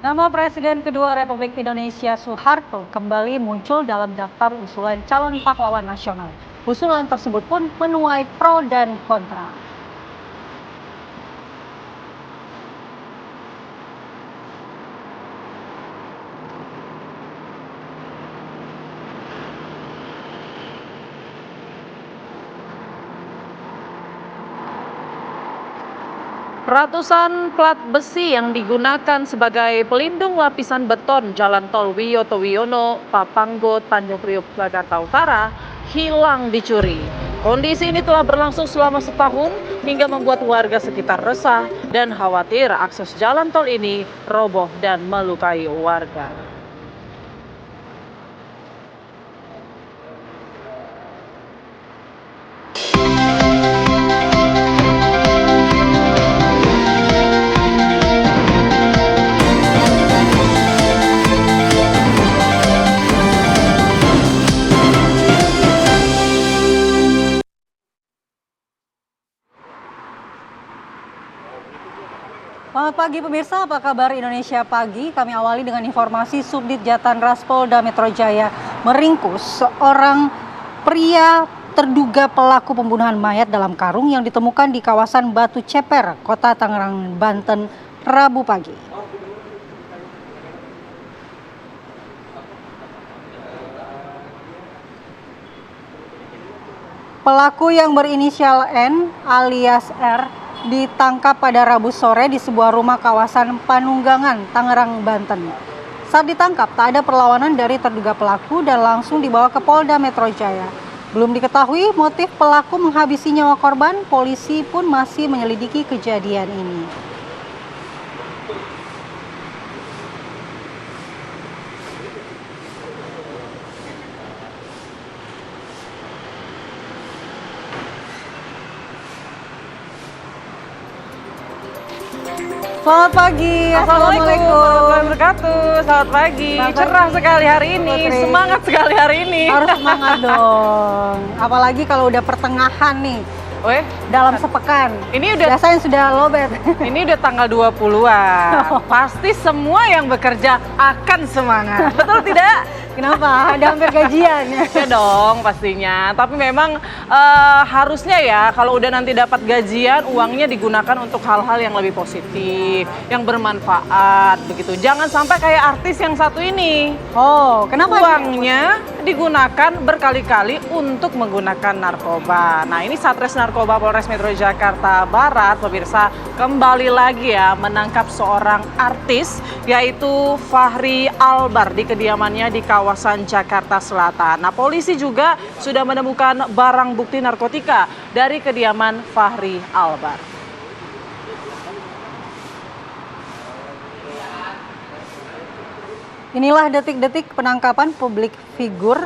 Nama Presiden kedua Republik Indonesia Soeharto kembali muncul dalam daftar usulan calon pahlawan nasional. Usulan tersebut pun menuai pro dan kontra. Ratusan plat besi yang digunakan sebagai pelindung lapisan beton Jalan Tol Wiyoto Wiono, Papanggo, Tanjung Priok, Jakarta Utara hilang dicuri. Kondisi ini telah berlangsung selama setahun hingga membuat warga sekitar resah dan khawatir akses jalan tol ini roboh dan melukai warga. Selamat pagi pemirsa, apa kabar Indonesia Pagi? Kami awali dengan informasi Subdit Jatanras Polda Metro Jaya meringkus seorang pria terduga pelaku pembunuhan mayat dalam karung yang ditemukan di kawasan Batu Ceper, Kota Tangerang, Banten, Rabu pagi. Pelaku yang berinisial N alias R ditangkap pada Rabu sore di sebuah rumah kawasan Panunggangan, Tangerang, Banten. Saat ditangkap, tak ada perlawanan dari terduga pelaku dan langsung dibawa ke Polda Metro Jaya. Belum diketahui motif pelaku menghabisi nyawa korban, polisi pun masih menyelidiki kejadian ini. Selamat pagi, Assalamualaikum warahmatullahi wabarakatuh. Selamat pagi. Cerah sekali hari ini, Putri. semangat sekali hari ini. Harus semangat dong. Apalagi kalau udah pertengahan nih, Weh, dalam sepekan. ini udah Biasanya sudah lowbat. ini udah tanggal 20-an. Pasti semua yang bekerja akan semangat. Betul tidak? Kenapa? Ada hampir gajian ya. Ya dong pastinya. Tapi memang harusnya ya kalau udah nanti dapat gajian uangnya digunakan untuk hal-hal yang lebih positif, yang bermanfaat begitu. Jangan sampai kayak artis yang satu ini. Oh, kenapa? Uangnya digunakan berkali-kali untuk menggunakan narkoba. Nah, ini Satres Narkoba Polres Metro Jakarta Barat, pemirsa, kembali lagi ya menangkap seorang artis yaitu Fahri Albar di kediamannya di kawasan Jakarta Selatan. Nah, polisi juga sudah menemukan barang bukti narkotika dari kediaman Fahri Albar. Inilah detik-detik penangkapan publik figur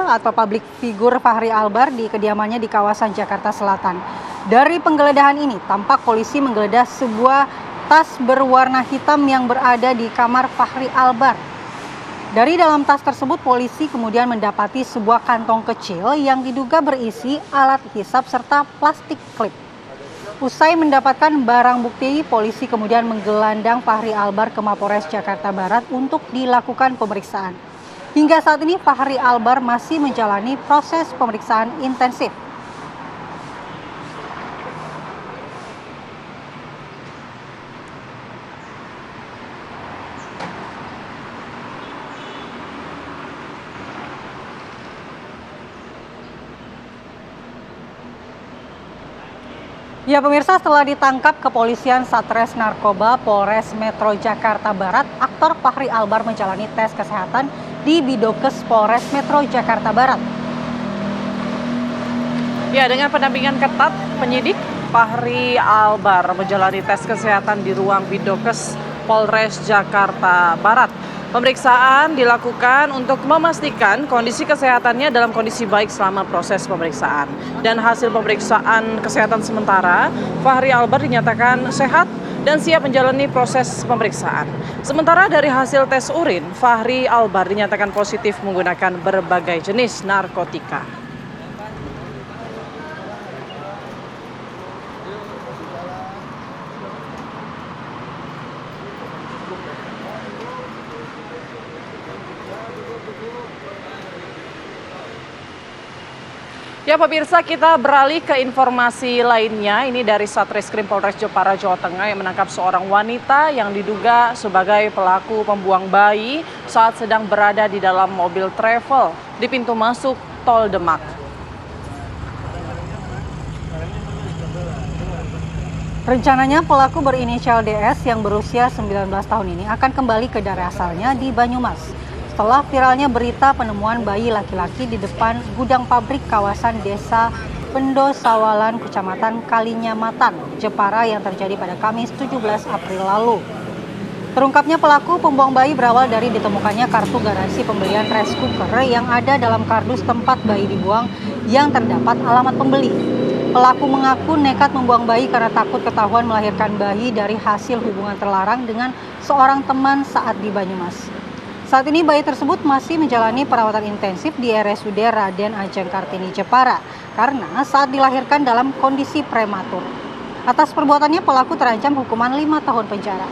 Fahri Albar di kediamannya di kawasan Jakarta Selatan. Dari penggeledahan ini, tampak polisi menggeledah sebuah tas berwarna hitam yang berada di kamar Fahri Albar. Dari dalam tas tersebut, polisi kemudian mendapati sebuah kantong kecil yang diduga berisi alat hisap serta plastik klip. Usai mendapatkan barang bukti, polisi kemudian menggelandang Fahri Albar ke Mapores Jakarta Barat untuk dilakukan pemeriksaan. Hingga saat ini Fahri Albar masih menjalani proses pemeriksaan intensif. Ya pemirsa, setelah ditangkap kepolisian Satres Narkoba Polres Metro Jakarta Barat, aktor Fahri Albar menjalani tes kesehatan di Bidokes Polres Metro Jakarta Barat. Ya, dengan pendampingan ketat penyidik, Fahri Albar menjalani tes kesehatan di ruang Bidokes Polres Jakarta Barat. Pemeriksaan dilakukan untuk memastikan kondisi kesehatannya dalam kondisi baik selama proses pemeriksaan. Dan hasil pemeriksaan kesehatan sementara, Fahri Albar dinyatakan sehat dan siap menjalani proses pemeriksaan. Sementara dari hasil tes urin, Fahri Albar dinyatakan positif menggunakan berbagai jenis narkotika. Ya pemirsa, kita beralih ke informasi lainnya. Ini dari Satreskrim Polres Jepara, Jawa Tengah yang menangkap seorang wanita yang diduga sebagai pelaku pembuang bayi saat sedang berada di dalam mobil travel di pintu masuk Tol Demak. Rencananya pelaku berinisial DS yang berusia 19 tahun ini akan kembali ke daerah asalnya di Banyumas. Setelah viralnya berita penemuan bayi laki-laki di depan gudang pabrik kawasan Desa Pendosawalan, Kecamatan Kalinyamatan, Jepara yang terjadi pada Kamis 17 April lalu. Terungkapnya pelaku pembuang bayi berawal dari ditemukannya kartu garansi pembelian rice cooker yang ada dalam kardus tempat bayi dibuang yang terdapat alamat pembeli. Pelaku mengaku nekat membuang bayi karena takut ketahuan melahirkan bayi dari hasil hubungan terlarang dengan seorang teman saat di Banyumas. Saat ini bayi tersebut masih menjalani perawatan intensif di RSUD Raden Ajeng Kartini Jepara karena saat dilahirkan dalam kondisi prematur. Atas perbuatannya pelaku terancam hukuman 5 tahun penjara.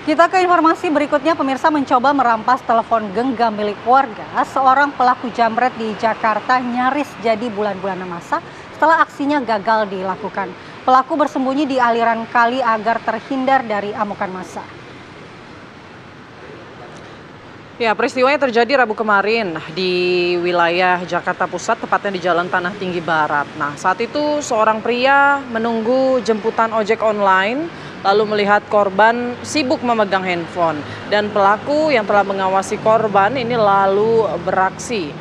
Kita ke informasi berikutnya, pemirsa mencoba merampas telepon genggam milik warga. Seorang pelaku jambret di Jakarta nyaris jadi bulan-bulanan masa setelah aksinya gagal dilakukan. Pelaku bersembunyi di aliran kali agar terhindar dari amukan massa. Ya, peristiwanya terjadi Rabu kemarin di wilayah Jakarta Pusat, tepatnya di Jalan Tanah Tinggi Barat. Nah, saat itu seorang pria menunggu jemputan ojek online, lalu melihat korban sibuk memegang handphone. Dan pelaku yang telah mengawasi korban ini lalu beraksi.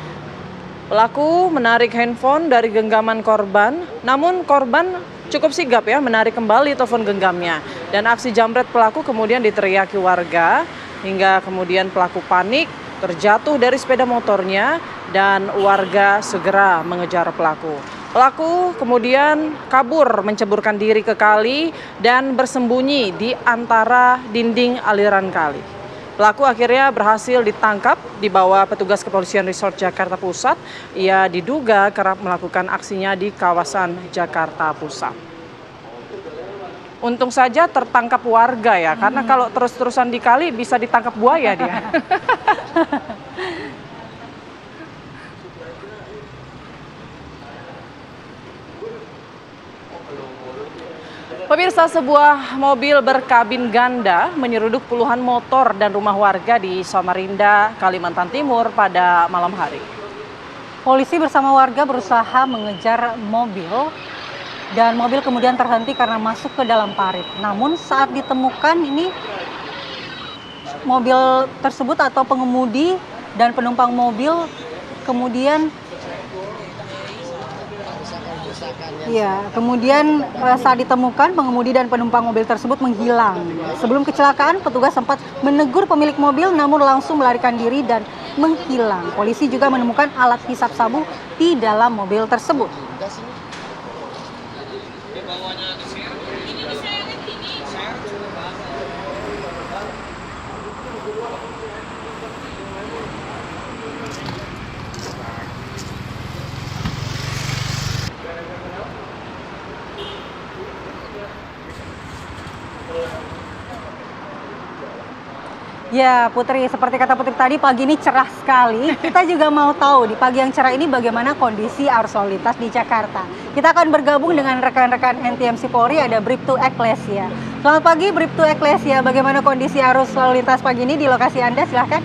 Pelaku menarik handphone dari genggaman korban, namun korban cukup sigap ya menarik kembali telepon genggamnya. Dan aksi jambret pelaku kemudian diteriaki warga, hingga kemudian pelaku panik, terjatuh dari sepeda motornya, dan warga segera mengejar pelaku. Pelaku kemudian kabur menceburkan diri ke kali dan bersembunyi di antara dinding aliran kali. Pelaku akhirnya berhasil ditangkap dibawa petugas kepolisian Resort Jakarta Pusat. Ia diduga kerap melakukan aksinya di kawasan Jakarta Pusat. Untung saja tertangkap warga ya, karena kalau terus-terusan di kali bisa ditangkap buaya dia. Pemirsa, sebuah mobil berkabin ganda menyeruduk puluhan motor dan rumah warga di Samarinda, Kalimantan Timur pada malam hari. Polisi bersama warga berusaha mengejar mobil dan mobil kemudian terhenti karena masuk ke dalam parit. Namun saat ditemukan ini mobil tersebut atau pengemudi dan penumpang mobil kemudian saat ditemukan pengemudi dan penumpang mobil tersebut menghilang. Sebelum kecelakaan, petugas sempat menegur pemilik mobil namun langsung melarikan diri dan menghilang. Polisi juga menemukan alat hisap sabu di dalam mobil tersebut. Ya Putri, seperti kata Putri tadi, pagi ini cerah sekali. Kita juga mau tahu di pagi yang cerah ini bagaimana kondisi arus lalu lintas di Jakarta. Kita akan bergabung dengan rekan-rekan NTMC Polri, ada Bribtu Eklesia. Selamat pagi Bribtu Eklesia, bagaimana kondisi arus lalu lintas pagi ini di lokasi Anda? Silahkan.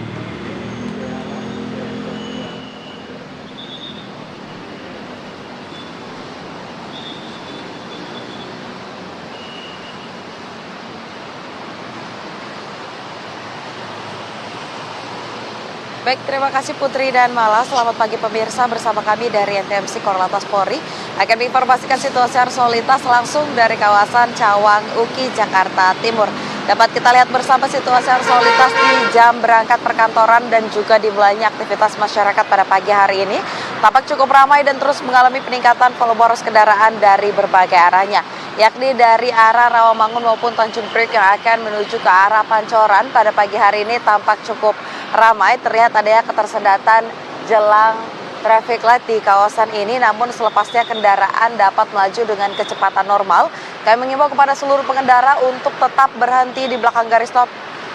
Baik, terima kasih Putri dan Mala. Selamat pagi pemirsa, bersama kami dari NTMC Korlantas Polri akan menginformasikan situasi arus lalu lintas langsung dari kawasan Cawang Uki, Jakarta Timur. Dapat kita lihat bersama situasi arus lalu lintas di jam berangkat perkantoran dan juga dimulainya aktivitas masyarakat pada pagi hari ini. Tampak cukup ramai dan terus mengalami peningkatan volume arus kendaraan dari berbagai arahnya, yakni dari arah Rawamangun maupun Tanjung Priok yang akan menuju ke arah Pancoran. Pada pagi hari ini tampak cukup ramai, terlihat adanya ketersendatan jelang traffic light di kawasan ini, namun selepasnya kendaraan dapat melaju dengan kecepatan normal. Kami mengimbau kepada seluruh pengendara untuk tetap berhenti di belakang garis stop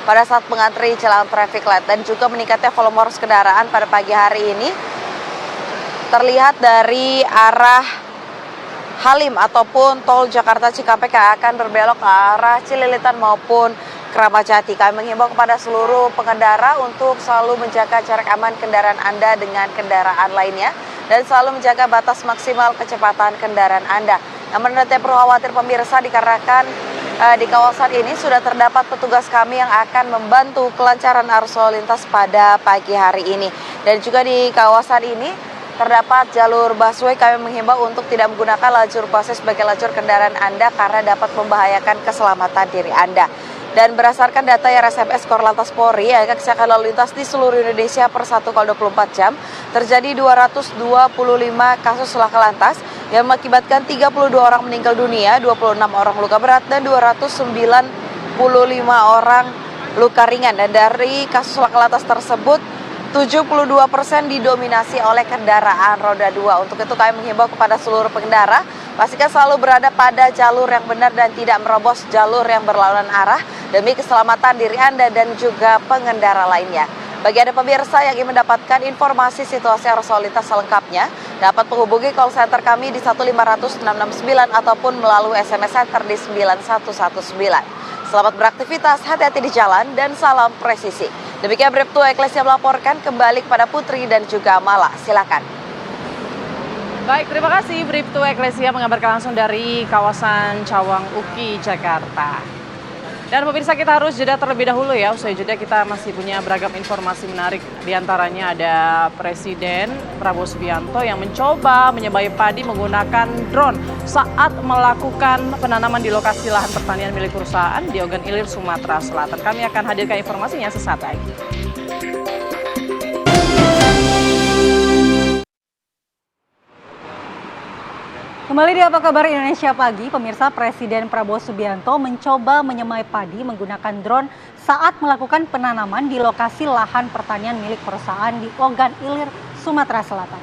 pada saat mengantri jalan traffic light, dan juga meningkatnya volume arus kendaraan pada pagi hari ini terlihat dari arah Halim ataupun tol Jakarta Cikampek yang akan berbelok ke arah Cililitan maupun Kramat Jati. Kami mengimbau kepada seluruh pengendara untuk selalu menjaga jarak aman kendaraan Anda dengan kendaraan lainnya dan selalu menjaga batas maksimal kecepatan kendaraan Anda. Namun Anda tidak perlu khawatir pemirsa, dikarenakan di kawasan ini sudah terdapat petugas kami yang akan membantu kelancaran arus lalu lintas pada pagi hari ini. Dan juga di kawasan ini terdapat jalur busway. Kami menghimbau untuk tidak menggunakan lajur busway sebagai lajur kendaraan Anda karena dapat membahayakan keselamatan diri Anda. Dan berdasarkan data RSMS Korlantas Polri, angka kecelakaan lalu lintas di seluruh Indonesia per 1x24 jam terjadi 225 kasus laka lantas yang mengakibatkan 32 orang meninggal dunia, 26 orang luka berat, dan 295 orang luka ringan. Dan dari kasus laka lantas tersebut, 72% didominasi oleh kendaraan roda 2. Untuk itu kami menghimbau kepada seluruh pengendara, pastikan selalu berada pada jalur yang benar dan tidak merobos jalur yang berlawanan arah demi keselamatan diri Anda dan juga pengendara lainnya. Bagi Anda pemirsa yang ingin mendapatkan informasi situasi arus lalu lintas selengkapnya, dapat menghubungi call center kami di 1500669 ataupun melalui SMS center di 9119. Selamat beraktivitas, hati-hati di jalan, dan salam presisi. Demikian Bribtu Eklesia melaporkan, kembali kepada Putri dan juga Mala. Silakan. Baik, terima kasih Bribtu Eklesia mengabarkan langsung dari kawasan Cawang Uki, Jakarta. Dan pemirsa, kita harus jeda terlebih dahulu ya. Usai jeda kita masih punya beragam informasi menarik. Di antaranya ada Presiden Prabowo Subianto yang mencoba menyebai padi menggunakan drone saat melakukan penanaman di lokasi lahan pertanian milik perusahaan di Ogan Ilir, Sumatera Selatan. Kami akan hadirkan informasinya sesaat lagi. Kembali di Apa Kabar Indonesia Pagi, pemirsa, Presiden Prabowo Subianto mencoba menyemai padi menggunakan drone saat melakukan penanaman di lokasi lahan pertanian milik perusahaan di Ogan Ilir, Sumatera Selatan.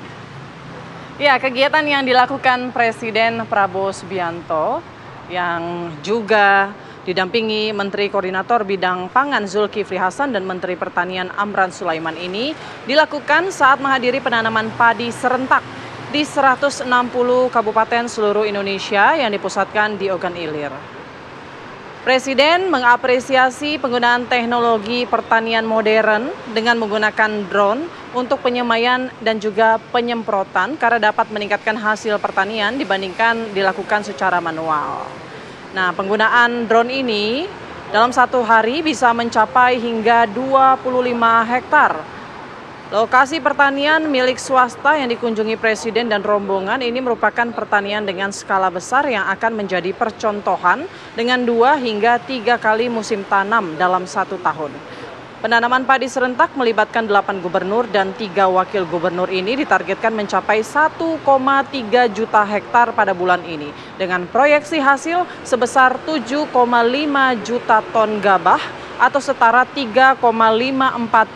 Ya, kegiatan yang dilakukan Presiden Prabowo Subianto yang juga didampingi Menteri Koordinator Bidang Pangan Zulkifli Hasan dan Menteri Pertanian Amran Sulaiman ini dilakukan saat menghadiri penanaman padi serentak di 160 kabupaten seluruh Indonesia yang dipusatkan di Ogan Ilir. Presiden mengapresiasi penggunaan teknologi pertanian modern dengan menggunakan drone untuk penyemaian dan juga penyemprotan karena dapat meningkatkan hasil pertanian dibandingkan dilakukan secara manual. Nah, penggunaan drone ini dalam satu hari bisa mencapai hingga 25 hektar. Lokasi pertanian milik swasta yang dikunjungi Presiden dan rombongan ini merupakan pertanian dengan skala besar yang akan menjadi percontohan dengan 2 hingga 3 kali musim tanam dalam 1 tahun. Penanaman padi serentak melibatkan 8 gubernur dan 3 wakil gubernur ini ditargetkan mencapai 1,3 juta hektar pada bulan ini dengan proyeksi hasil sebesar 7,5 juta ton gabah atau setara 3,54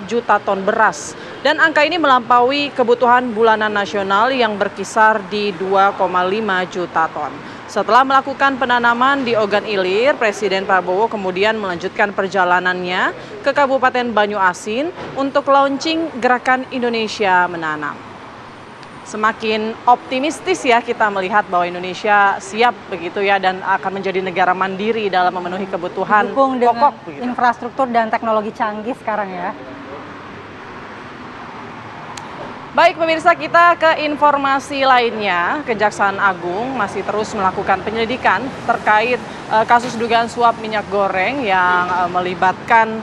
juta ton beras. Dan angka ini melampaui kebutuhan bulanan nasional yang berkisar di 2,5 juta ton. Setelah melakukan penanaman di Ogan Ilir, Presiden Prabowo kemudian melanjutkan perjalanannya ke Kabupaten Banyuasin untuk launching Gerakan Indonesia Menanam. Semakin optimistis ya kita melihat bahwa Indonesia siap begitu ya dan akan menjadi negara mandiri dalam memenuhi kebutuhan pokok. Begitu. Infrastruktur dan teknologi canggih sekarang ya. Baik pemirsa, kita ke informasi lainnya. Kejaksaan Agung masih terus melakukan penyelidikan terkait kasus dugaan suap minyak goreng yang melibatkan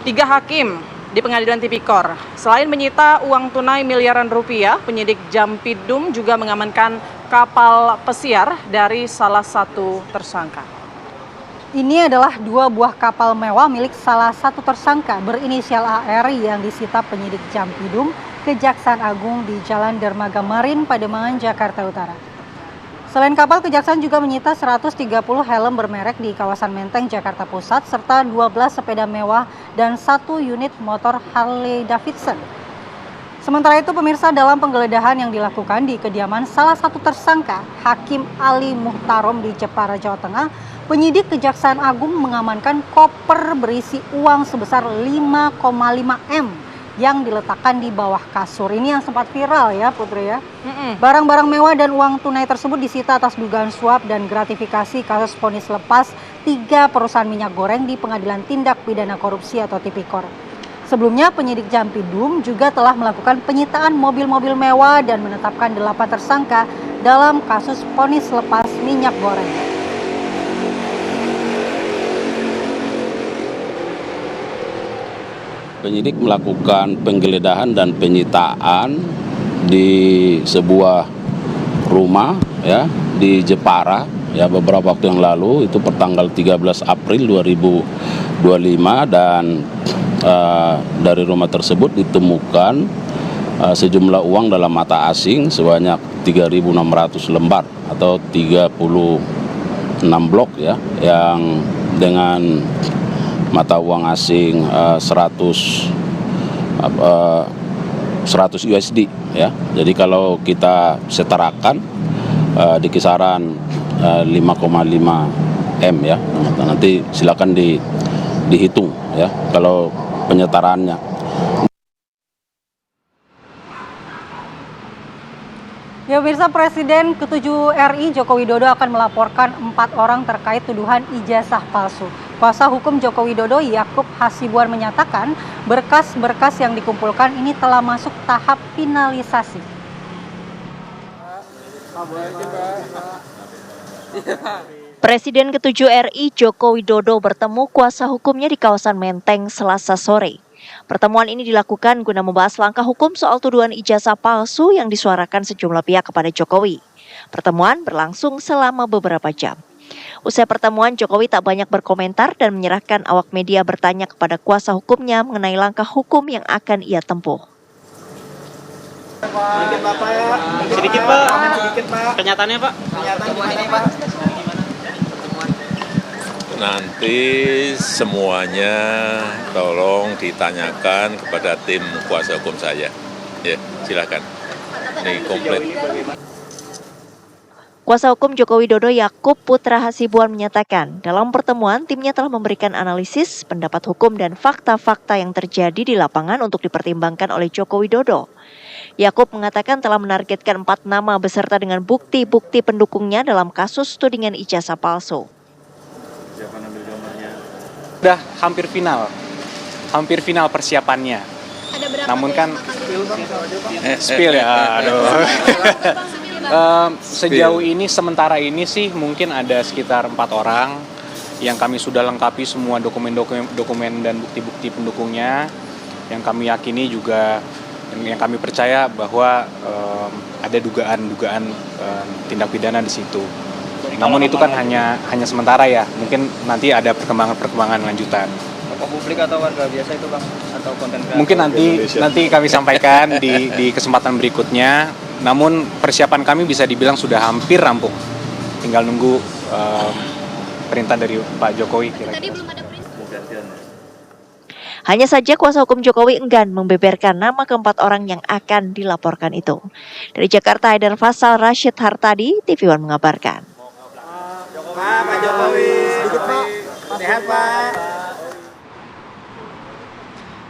3 hakim di Pengadilan Tipikor. Selain menyita uang tunai miliaran rupiah, penyidik Jampidum juga mengamankan kapal pesiar dari salah satu tersangka. Ini adalah 2 buah kapal mewah milik salah satu tersangka berinisial AR yang disita penyidik Jampidum Kejaksaan Agung di Jalan Dermaga Marin, Pademangan, Jakarta Utara. Selain kapal, Kejaksaan juga menyita 130 helm bermerek di kawasan Menteng, Jakarta Pusat, serta 12 sepeda mewah dan 1 unit motor Harley Davidson. Sementara itu pemirsa, dalam penggeledahan yang dilakukan di kediaman salah satu tersangka, Hakim Ali Muhtarom di Jepara, Jawa Tengah, penyidik Kejaksaan Agung mengamankan koper berisi uang sebesar 5,5 M yang diletakkan di bawah kasur. Ini yang sempat viral ya Putri ya. Barang-barang mewah dan uang tunai tersebut disita atas dugaan suap dan gratifikasi kasus vonis lepas 3 perusahaan minyak goreng di Pengadilan Tindak Pidana Korupsi atau Tipikor. Sebelumnya penyidik Jampidum juga telah melakukan penyitaan mobil-mobil mewah dan menetapkan 8 tersangka dalam kasus vonis lepas minyak goreng. Penyidik melakukan penggeledahan dan penyitaan di sebuah rumah ya di Jepara ya beberapa waktu yang lalu, itu pertanggal 13 April 2025, dan dari rumah tersebut ditemukan sejumlah uang dalam mata asing sebanyak 3.600 lembar atau 36 blok ya, yang dengan mata uang asing 100 USD ya. Jadi kalau kita setarakan di kisaran 5,5 M ya. Nanti silakan dihitung ya kalau penyetaraannya. Ya pemirsa, Presiden ke-7 RI Joko Widodo akan melaporkan 4 orang terkait tuduhan ijazah palsu. Kuasa hukum Joko Widodo Yakub Hasibuan menyatakan berkas-berkas yang dikumpulkan ini telah masuk tahap finalisasi. Presiden ke-7 RI Joko Widodo bertemu kuasa hukumnya di kawasan Menteng Selasa sore. Pertemuan ini dilakukan guna membahas langkah hukum soal tuduhan ijazah palsu yang disuarakan sejumlah pihak kepada Jokowi. Pertemuan berlangsung selama beberapa jam. Usai pertemuan, Jokowi tak banyak berkomentar dan menyerahkan awak media bertanya kepada kuasa hukumnya mengenai langkah hukum yang akan ia tempuh. Sedikit Pak. Kenyataannya Pak. Nanti semuanya tolong ditanyakan kepada tim kuasa hukum saya. Ya, silakan. Ini komplit. Kuasa hukum Joko Widodo Yakub Putra Hasibuan menyatakan dalam pertemuan timnya telah memberikan analisis, pendapat hukum dan fakta-fakta yang terjadi di lapangan untuk dipertimbangkan oleh Joko Widodo. Yakub mengatakan telah menargetkan 4 nama beserta dengan bukti-bukti pendukungnya dalam kasus tudingan ijazah palsu. Udah hampir final persiapannya. Namun kan spill ya, aduh. Sejauh ini sementara ini sih mungkin ada sekitar 4 orang yang kami sudah lengkapi semua dokumen dan bukti-bukti pendukungnya, yang kami yakini juga yang kami percaya bahwa ada dugaan tindak pidana di situ. Namun itu kan hanya sementara ya, mungkin nanti ada perkembangan lanjutan. Publik atau warga biasa itu Bang, atau konten kreator? Mungkin nanti kami sampaikan di kesempatan berikutnya. Namun persiapan kami bisa dibilang sudah hampir rampung. Tinggal nunggu perintah dari Pak Jokowi kira-kira. Tadi belum ada perintah. Hanya saja kuasa hukum Jokowi enggan membeberkan nama keempat orang yang akan dilaporkan itu. Dari Jakarta, Haidar Faisal, Rashid Hartadi, TV One mengabarkan. Pak Jokowi, sedikit Pak, sehat Pak.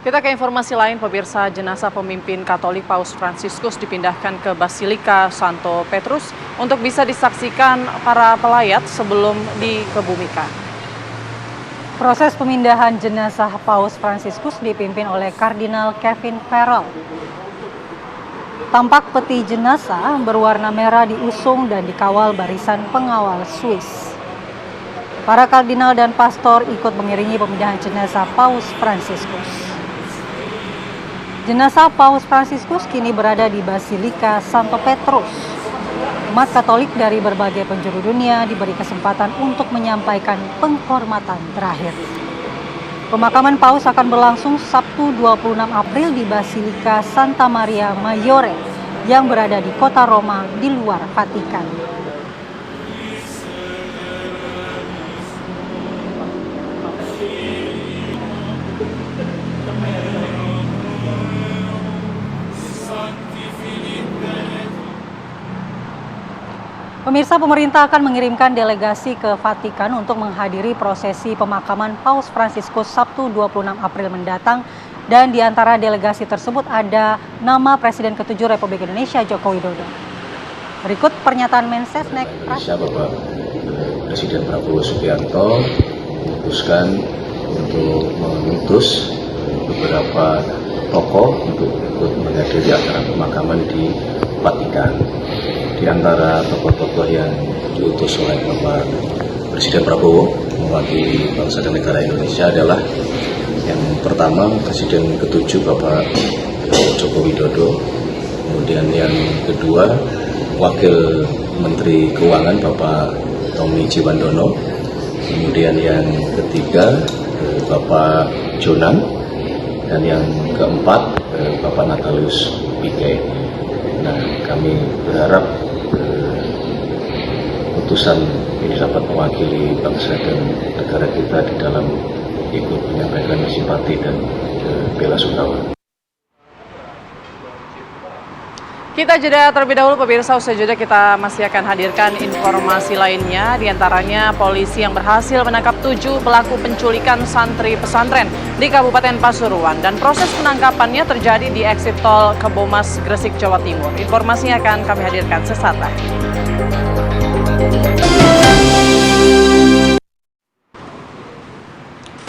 Kita ke informasi lain, pemirsa. Jenazah pemimpin Katolik Paus Fransiskus dipindahkan ke Basilika Santo Petrus untuk bisa disaksikan para pelayat sebelum dikebumikan. Proses pemindahan jenazah Paus Fransiskus dipimpin oleh Kardinal Kevin Farrell. Tampak peti jenazah berwarna merah diusung dan dikawal barisan pengawal Swiss. Para kardinal dan pastor ikut mengiringi pemindahan jenazah Paus Fransiskus. Jenazah Paus Fransiskus kini berada di Basilika Santo Petrus. Umat Katolik dari berbagai penjuru dunia diberi kesempatan untuk menyampaikan penghormatan terakhir. Pemakaman Paus akan berlangsung Sabtu 26 April di Basilika Santa Maria Maggiore yang berada di kota Roma di luar Vatikan. Pemirsa, pemerintah akan mengirimkan delegasi ke Vatikan untuk menghadiri prosesi pemakaman Paus Fransiskus Sabtu 26 April mendatang. Dan di antara delegasi tersebut ada nama Presiden ke-7 Republik Indonesia Joko Widodo. Berikut pernyataan Mensesnek Indonesia Bapak Presiden Prabowo Subianto memutuskan untuk mengutus beberapa tokoh untuk ikut menghadiri acara pemakaman di Vatikan. Di antara tokoh-tokoh yang diutus oleh Bapak Presiden Prabowo mewakili bangsa dan negara Indonesia adalah yang pertama Presiden ke-7 Bapak Joko Widodo, kemudian yang kedua Wakil Menteri Keuangan Bapak Tommy Ciwandono, kemudian yang ketiga Bapak Jonan, dan yang keempat Bapak Natalius Pigai. Nah, kami berharap putusan ini dapat mewakili bangsa dan negara kita di dalam ikut menyampaikan simpati dan bela sungkawa. Kita jeda terlebih dahulu pemirsa, usai jeda kita masih akan hadirkan informasi lainnya, diantaranya polisi yang berhasil menangkap 7 pelaku penculikan santri pesantren di Kabupaten Pasuruan dan proses penangkapannya terjadi di eksit tol Kebomas, Gresik, Jawa Timur. Informasinya akan kami hadirkan sesaat lagi.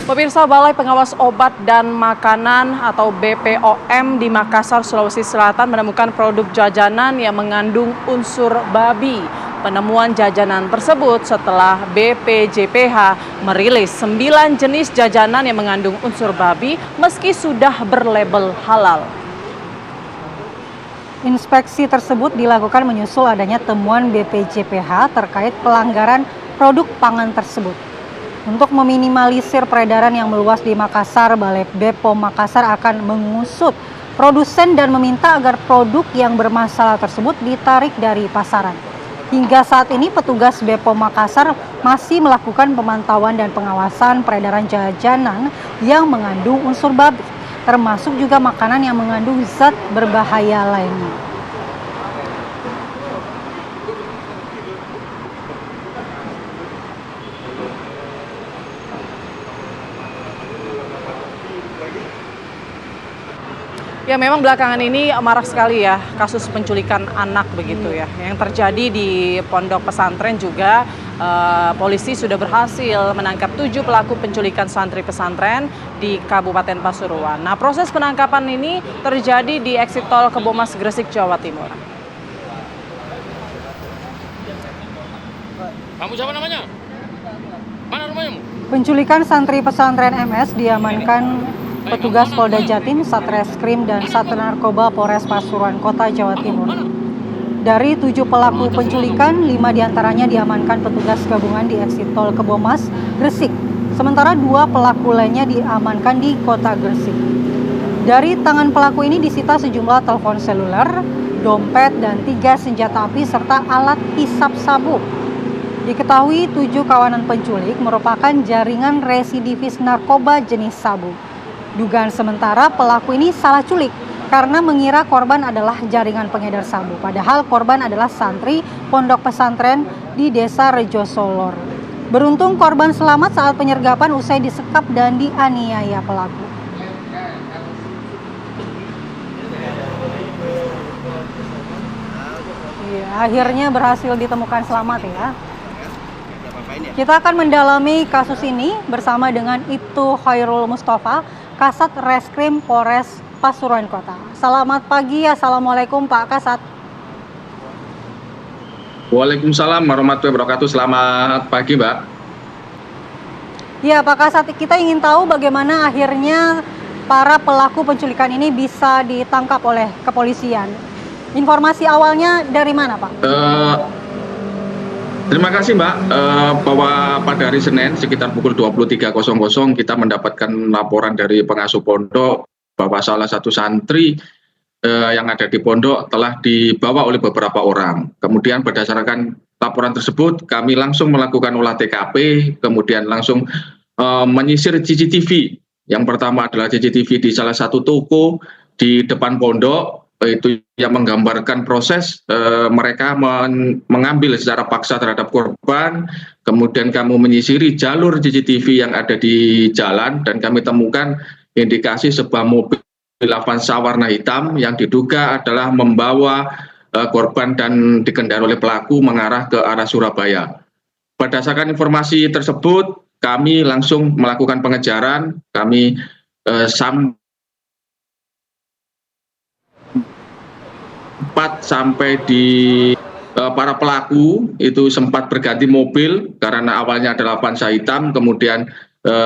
Pemirsa, Balai Pengawas Obat dan Makanan atau BPOM di Makassar, Sulawesi Selatan menemukan produk jajanan yang mengandung unsur babi. Penemuan jajanan tersebut setelah BPJPH merilis 9 jenis jajanan yang mengandung unsur babi meski sudah berlabel halal. Inspeksi tersebut dilakukan menyusul adanya temuan BPJPH terkait pelanggaran produk pangan tersebut. Untuk meminimalisir peredaran yang meluas di Makassar, Balai BPOM Makassar akan mengusut produsen dan meminta agar produk yang bermasalah tersebut ditarik dari pasaran. Hingga saat ini petugas BPOM Makassar masih melakukan pemantauan dan pengawasan peredaran jajanan yang mengandung unsur babi, termasuk juga makanan yang mengandung zat berbahaya lainnya. Ya, memang belakangan ini marak sekali ya kasus penculikan anak begitu ya. Yang terjadi di pondok pesantren juga polisi sudah berhasil menangkap 7 pelaku penculikan santri pesantren di Kabupaten Pasuruan. Nah, proses penangkapan ini terjadi di eksit tol Kebomas, Gresik, Jawa Timur. Kamu siapa namanya? Mana rumahmu? Penculikan santri pesantren MS diamankan petugas Polda Jatim, Satreskrim, dan Satuan Narkoba Polres Pasuruan Kota, Jawa Timur. Dari 7 pelaku penculikan, 5 diantaranya diamankan petugas gabungan di eksit tol Kebomas, Gresik. Sementara 2 pelaku lainnya diamankan di kota Gresik. Dari tangan pelaku ini disita sejumlah telepon seluler, dompet, dan 3 senjata api serta alat hisap sabu. Diketahui 7 kawanan penculik merupakan jaringan residivis narkoba jenis sabu. Dugaan sementara pelaku ini salah culik karena mengira korban adalah jaringan pengedar sabu. Padahal korban adalah santri pondok pesantren di Desa Rejo Solor. Beruntung korban selamat saat penyergapan usai disekap dan dianiaya pelaku. Ya, akhirnya berhasil ditemukan selamat ya. Kita akan mendalami kasus ini bersama dengan Ibtu Khairul Mustafa, Kasat Reskrim Polres Pasuruan Kota. Selamat pagi, assalamualaikum Pak Kasat. Waalaikumsalam warahmatullahi wabarakatuh. Selamat pagi, Mbak. Ya, Pak Kasat, kita ingin tahu bagaimana akhirnya para pelaku penculikan ini bisa ditangkap oleh kepolisian. Informasi awalnya dari mana, Pak? Terima kasih, Mbak. Bahwa pada hari Senin sekitar pukul 23.00 kita mendapatkan laporan dari pengasuh pondok bahwa salah satu santri yang ada di pondok telah dibawa oleh beberapa orang. Kemudian berdasarkan laporan tersebut kami langsung melakukan olah TKP, kemudian langsung menyisir CCTV. Yang pertama adalah CCTV di salah satu toko di depan pondok, itu yang menggambarkan proses mereka mengambil secara paksa terhadap korban, kemudian kami menyisiri jalur CCTV yang ada di jalan dan kami temukan indikasi sebuah mobil Avanza warna hitam yang diduga adalah membawa korban dan dikendarai oleh pelaku mengarah ke arah Surabaya. Berdasarkan informasi tersebut, kami langsung melakukan pengejaran, kami sampai di para pelaku itu sempat berganti mobil karena awalnya adalah Avanza hitam, kemudian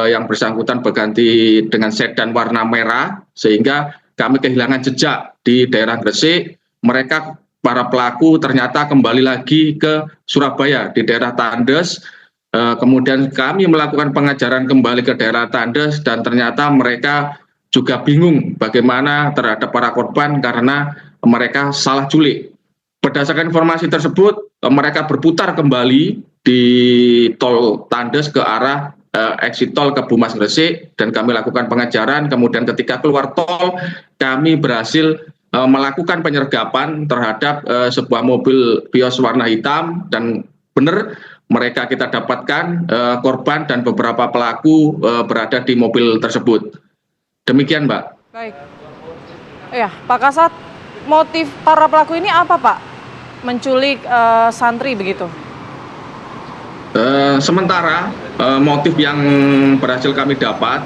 yang bersangkutan berganti dengan sedan warna merah, sehingga kami kehilangan jejak di daerah Gresik. Mereka para pelaku ternyata kembali lagi ke Surabaya di daerah Tandes. Kemudian kami melakukan pengejaran kembali ke daerah Tandes dan ternyata mereka juga bingung bagaimana terhadap para korban karena mereka salah culik. Berdasarkan informasi tersebut, mereka berputar kembali di tol Tandes ke arah exit tol ke Bumas Gresik dan kami lakukan pengejaran. Kemudian ketika keluar tol, kami berhasil melakukan penyergapan terhadap sebuah mobil Vios warna hitam dan benar mereka kita dapatkan korban dan beberapa pelaku berada di mobil tersebut. Demikian, Mbak. Baik. Ya, Pak Kasat, motif para pelaku ini apa, Pak? Menculik santri begitu? Sementara motif yang berhasil kami dapat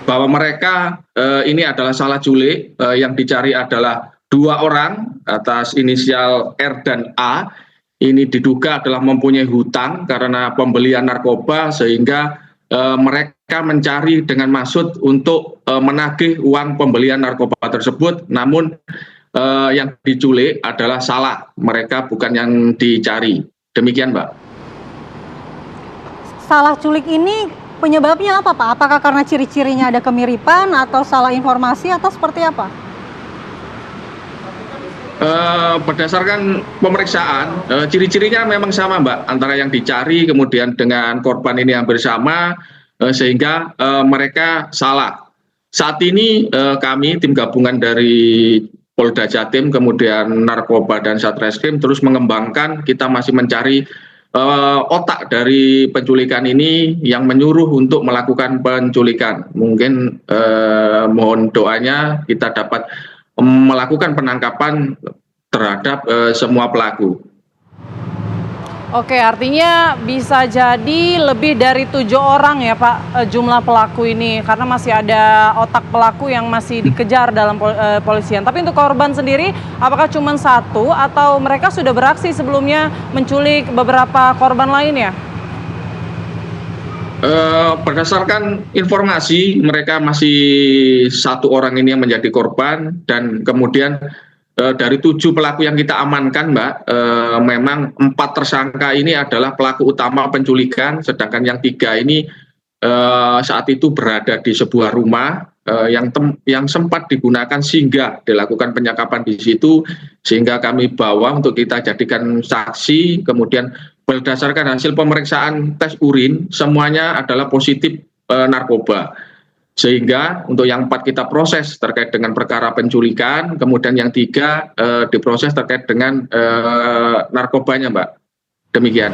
bahwa mereka ini adalah salah culik, yang dicari adalah 2 orang atas inisial R dan A. Ini diduga adalah mempunyai hutang karena pembelian narkoba sehingga mereka mencari dengan maksud untuk menagih uang pembelian narkoba tersebut, namun yang diculik adalah salah, mereka bukan yang dicari. Demikian, Mbak. Salah culik ini penyebabnya apa, Pak? Apakah karena ciri-cirinya ada kemiripan atau salah informasi atau seperti apa? Berdasarkan pemeriksaan, ciri-cirinya memang sama, Mbak, antara yang dicari kemudian dengan korban ini hampir sama, sehingga mereka salah. Saat ini kami tim gabungan dari Polda Jatim, kemudian Narkoba dan Satreskrim terus mengembangkan, kita masih mencari otak dari penculikan ini yang menyuruh untuk melakukan penculikan. Mungkin mohon doanya kita dapat melakukan penangkapan terhadap semua pelaku. Oke, artinya bisa jadi lebih dari 7 orang ya, Pak, jumlah pelaku ini, karena masih ada otak pelaku yang masih dikejar dalam polisian. Tapi untuk korban sendiri, apakah cuma 1 atau mereka sudah beraksi sebelumnya menculik beberapa korban lainnya? Berdasarkan informasi, mereka masih 1 orang ini yang menjadi korban, dan kemudian dari 7 pelaku yang kita amankan, Mbak, memang 4 tersangka ini adalah pelaku utama penculikan, sedangkan yang 3 ini saat itu berada di sebuah rumah yang sempat digunakan sehingga dilakukan penyekapan di situ, sehingga kami bawa untuk kita jadikan saksi. Kemudian berdasarkan hasil pemeriksaan tes urin, semuanya adalah positif narkoba. Sehingga untuk yang 4 kita proses terkait dengan perkara penculikan, kemudian yang 3 diproses terkait dengan narkobanya, Mbak. Demikian.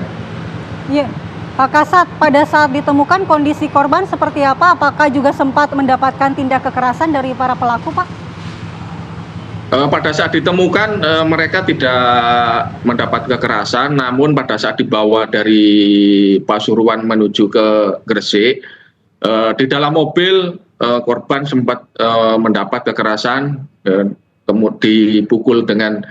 Iya, Pak Kasat, pada saat ditemukan kondisi korban seperti apa? Apakah juga sempat mendapatkan tindak kekerasan dari para pelaku, Pak? Pada saat ditemukan mereka tidak mendapat kekerasan, namun pada saat dibawa dari Pasuruan menuju ke Gresik, di dalam mobil korban sempat mendapat kekerasan, kemudian dipukul dengan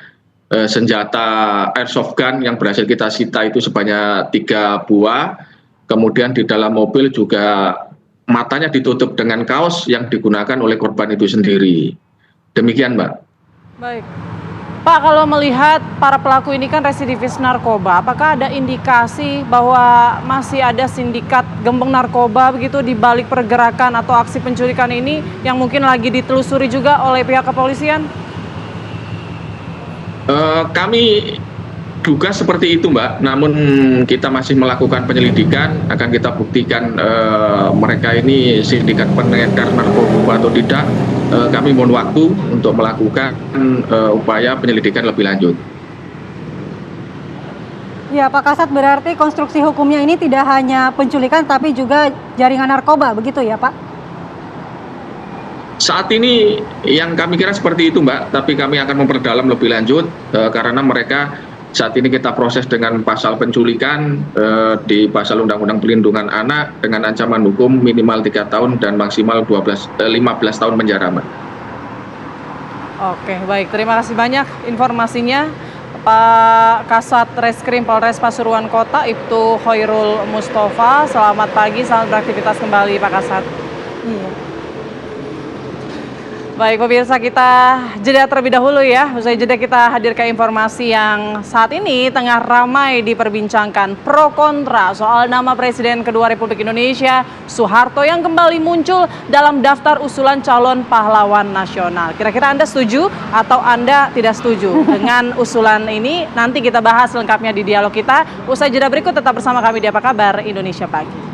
senjata airsoft gun yang berhasil kita sita itu sebanyak 3 buah. Kemudian di dalam mobil juga matanya ditutup dengan kaos yang digunakan oleh korban itu sendiri. Demikian, Mbak. Baik. Pak, kalau melihat para pelaku ini kan residivis narkoba, apakah ada indikasi bahwa masih ada sindikat gembong narkoba begitu di balik pergerakan atau aksi penculikan ini yang mungkin lagi ditelusuri juga oleh pihak kepolisian? Kami Diduga seperti itu, Mbak. Namun kita masih melakukan penyelidikan, akan kita buktikan mereka ini sindikat pengedar narkoba atau tidak. Kami mohon waktu untuk melakukan upaya penyelidikan lebih lanjut. Ya, Pak Kasat, berarti konstruksi hukumnya ini tidak hanya penculikan tapi juga jaringan narkoba, begitu ya, Pak? Saat ini yang kami kira seperti itu, Mbak, tapi kami akan memperdalam lebih lanjut karena mereka saat ini kita proses dengan pasal penculikan di pasal Undang-Undang Perlindungan Anak dengan ancaman hukum minimal 3 tahun dan maksimal 15 tahun penjara, Mbak. Oke, baik. Terima kasih banyak informasinya. Pak Kasat Reskrim Polres Pasuruan Kota, Ibtu Khairul Mustafa. Selamat pagi, selamat beraktivitas kembali Pak Kasat. Iya. Baik pemirsa, kita jeda terlebih dahulu ya. Usai jeda kita hadirkan informasi yang saat ini tengah ramai diperbincangkan pro kontra soal nama Presiden kedua Republik Indonesia Soeharto yang kembali muncul dalam daftar usulan calon pahlawan nasional. Kira-kira Anda setuju atau Anda tidak setuju dengan usulan ini? Nanti kita bahas lengkapnya di dialog kita. Usai jeda berikut tetap bersama kami di Apa Kabar Indonesia Pagi.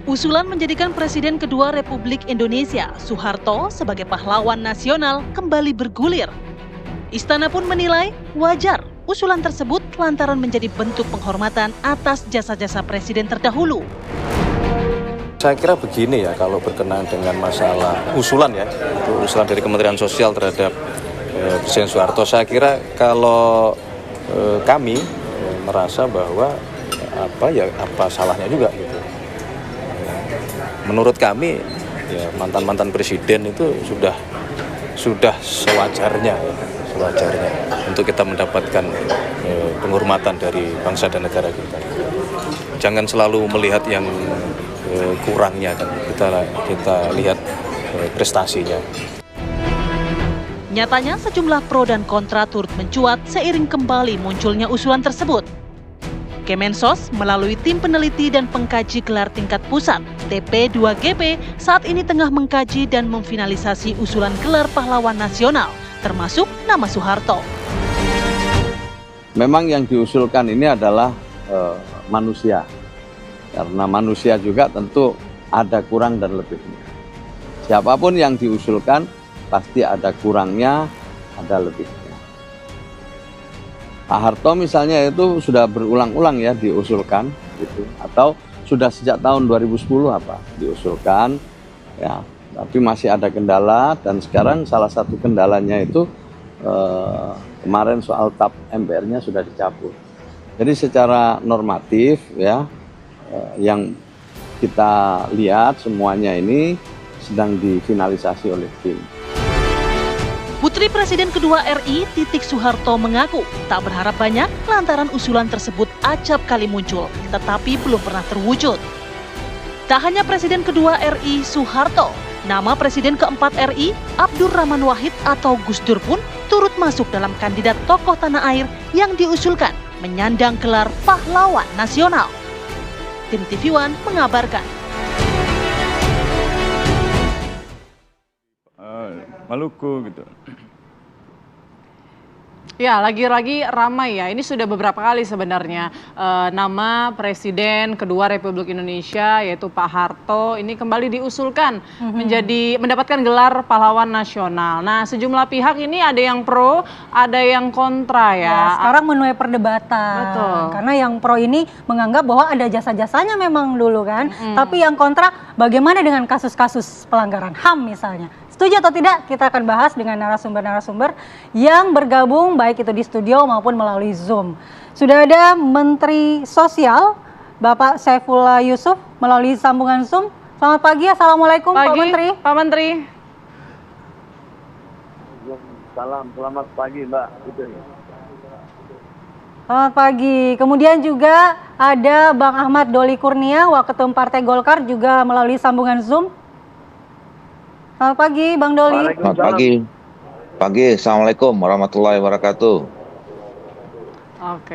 Usulan menjadikan Presiden kedua Republik Indonesia, Soeharto, sebagai pahlawan nasional kembali bergulir. Istana pun menilai wajar usulan tersebut lantaran menjadi bentuk penghormatan atas jasa-jasa Presiden terdahulu. Saya kira begini ya, kalau berkenaan dengan masalah usulan ya, itu usulan dari Kementerian Sosial terhadap Presiden Soeharto, saya kira kalau kami merasa bahwa apa salahnya juga gitu. Menurut kami ya mantan-mantan presiden itu sudah sewajarnya untuk kita mendapatkan penghormatan dari bangsa dan negara kita. Jangan selalu melihat yang kurangnya kan, kita lihat prestasinya. Nyatanya sejumlah pro dan kontra turut mencuat seiring kembali munculnya usulan tersebut. Kemensos melalui tim peneliti dan pengkaji gelar tingkat pusat TP2GP saat ini tengah mengkaji dan memfinalisasi usulan gelar pahlawan nasional, termasuk nama Soeharto. Memang yang diusulkan ini adalah manusia, karena manusia juga tentu ada kurang dan lebihnya. Siapapun yang diusulkan pasti ada kurangnya, ada lebihnya. Pak Harto misalnya itu sudah berulang-ulang ya diusulkan gitu, atau sudah sejak tahun 2010 diusulkan ya, tapi masih ada kendala dan sekarang salah satu kendalanya itu kemarin soal TAP MPR-nya sudah dicabut. Jadi secara normatif ya yang kita lihat semuanya ini sedang difinalisasi oleh tim. Putri Presiden kedua RI, Titik Soeharto mengaku tak berharap banyak lantaran usulan tersebut acap kali muncul, tetapi belum pernah terwujud. Tak hanya Presiden kedua RI Soeharto, nama Presiden keempat RI, Abdurrahman Wahid atau Gus Dur pun turut masuk dalam kandidat tokoh tanah air yang diusulkan menyandang gelar pahlawan nasional. Tim TV One mengabarkan. Maluku gitu. Ya, lagi-lagi ramai ya. Ini sudah beberapa kali sebenarnya nama Presiden kedua Republik Indonesia yaitu Pak Harto ini kembali diusulkan mendapatkan gelar pahlawan nasional. Nah, sejumlah pihak ini ada yang pro, ada yang kontra ya. Sekarang menuai perdebatan. Betul. Karena yang pro ini menganggap bahwa ada jasa-jasanya memang dulu kan. Tapi yang kontra bagaimana dengan kasus-kasus pelanggaran HAM misalnya. Setuju atau tidak? Kita akan bahas dengan narasumber-narasumber yang bergabung baik itu di studio maupun melalui Zoom. Sudah ada Menteri Sosial, Bapak Saifullah Yusuf melalui sambungan Zoom. Selamat pagi, Assalamualaikum Pak Menteri. Pak Menteri. Salam, selamat pagi Mbak. Selamat pagi. Kemudian juga ada Bang Ahmad Doli Kurnia, Waketum Partai Golkar juga melalui sambungan Zoom. Selamat pagi, Bang Doli. Selamat pagi. Assalamualaikum warahmatullahi wabarakatuh.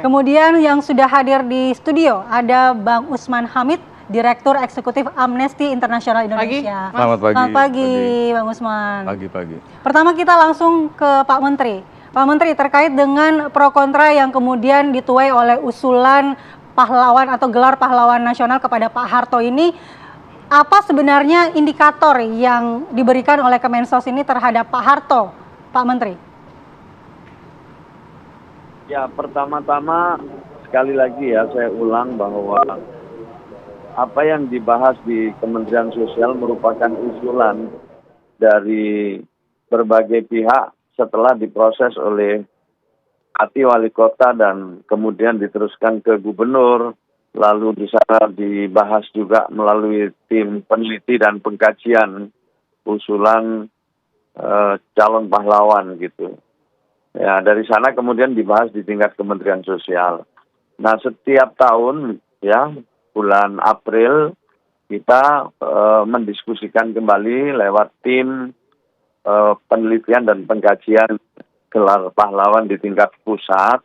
Kemudian yang sudah hadir di studio ada Bang Usman Hamid, Direktur Eksekutif Amnesty International Indonesia. Selamat pagi. Selamat pagi, Bang Usman. Pagi-pagi. Pertama kita langsung ke Pak Menteri. Pak Menteri, terkait dengan pro kontra yang kemudian dituai oleh usulan pahlawan atau gelar pahlawan nasional kepada Pak Harto ini, apa sebenarnya indikator yang diberikan oleh Kemensos ini terhadap Pak Harto, Pak Menteri? Ya, pertama-tama sekali lagi ya saya ulang bahwa apa yang dibahas di Kementerian Sosial merupakan usulan dari berbagai pihak setelah diproses oleh Ati Wali Kota dan kemudian diteruskan ke Gubernur, lalu di sana dibahas juga melalui tim peneliti dan pengkajian usulan calon pahlawan gitu. Ya, dari sana kemudian dibahas di tingkat Kementerian Sosial. Nah, setiap tahun ya bulan April kita mendiskusikan kembali lewat tim penelitian dan pengkajian gelar pahlawan di tingkat pusat,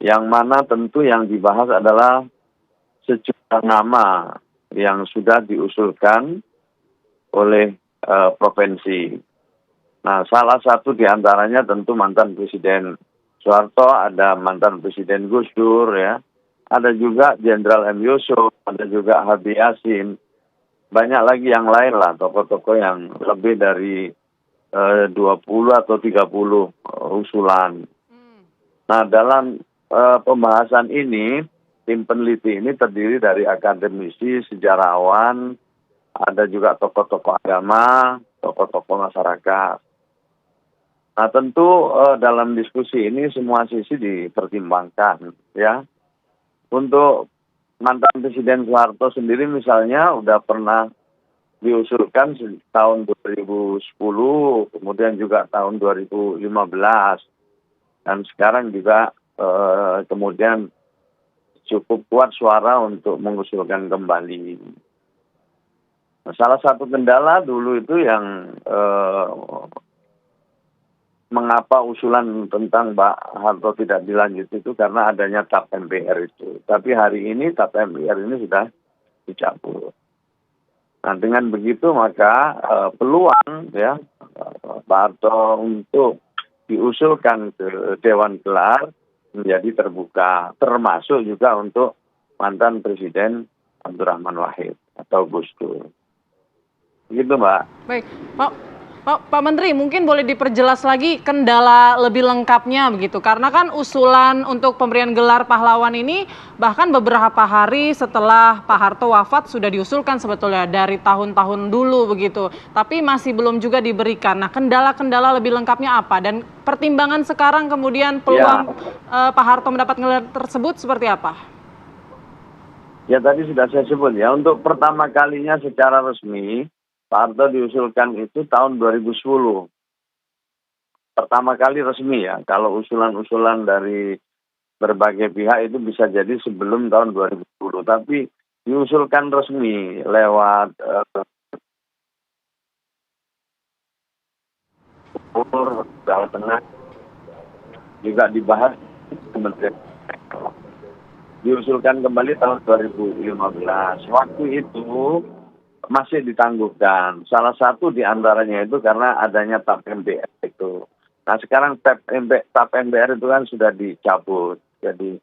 yang mana tentu yang dibahas adalah sejumlah nama yang sudah diusulkan oleh provinsi. Nah, salah satu di antaranya tentu mantan Presiden Soeharto, ada mantan Presiden Gus Dur, ya, ada juga Jenderal M. Yusuf, ada juga Habib Yasin, banyak lagi yang lain lah, tokoh-tokoh yang lebih dari 20 atau 30 usulan. Nah, dalam pembahasan ini, tim peneliti ini terdiri dari akademisi, sejarawan, ada juga tokoh-tokoh agama, tokoh-tokoh masyarakat. Nah, tentu dalam diskusi ini semua sisi dipertimbangkan, ya. Untuk mantan Presiden Soeharto sendiri misalnya udah pernah diusulkan tahun 2010, kemudian juga tahun 2015, dan sekarang juga kemudian cukup kuat suara untuk mengusulkan kembali. Nah, salah satu kendala dulu itu yang mengapa usulan tentang Pak Harto tidak dilanjut itu karena adanya TAP MPR itu. Tapi hari ini TAP MPR ini sudah dicabut. Nah, dengan begitu maka peluang ya Pak Harto untuk diusulkan ke Dewan Gelar menjadi terbuka, termasuk juga untuk mantan Presiden Abdurrahman Wahid atau Gus Dur. Begitu, Mbak. Baik, Pak Menteri, mungkin boleh diperjelas lagi kendala lebih lengkapnya begitu, karena kan usulan untuk pemberian gelar pahlawan ini bahkan beberapa hari setelah Pak Harto wafat sudah diusulkan sebetulnya dari tahun-tahun dulu begitu, tapi masih belum juga diberikan. Nah, kendala-kendala lebih lengkapnya apa dan pertimbangan sekarang kemudian peluang Pak Harto mendapat gelar tersebut seperti apa? Ya, tadi sudah saya sebut ya, untuk pertama kalinya secara resmi Pak Harto diusulkan itu tahun 2010. Pertama kali resmi ya, kalau usulan-usulan dari berbagai pihak itu bisa jadi sebelum tahun 2010. Tapi diusulkan resmi lewat Jawa Tengah, juga dibahas Kementerian. Diusulkan kembali tahun 2015. Waktu itu masih ditangguhkan. Salah satu di antaranya itu karena adanya TAP MPR itu. Nah, sekarang TAP MPR itu kan sudah dicabut. Jadi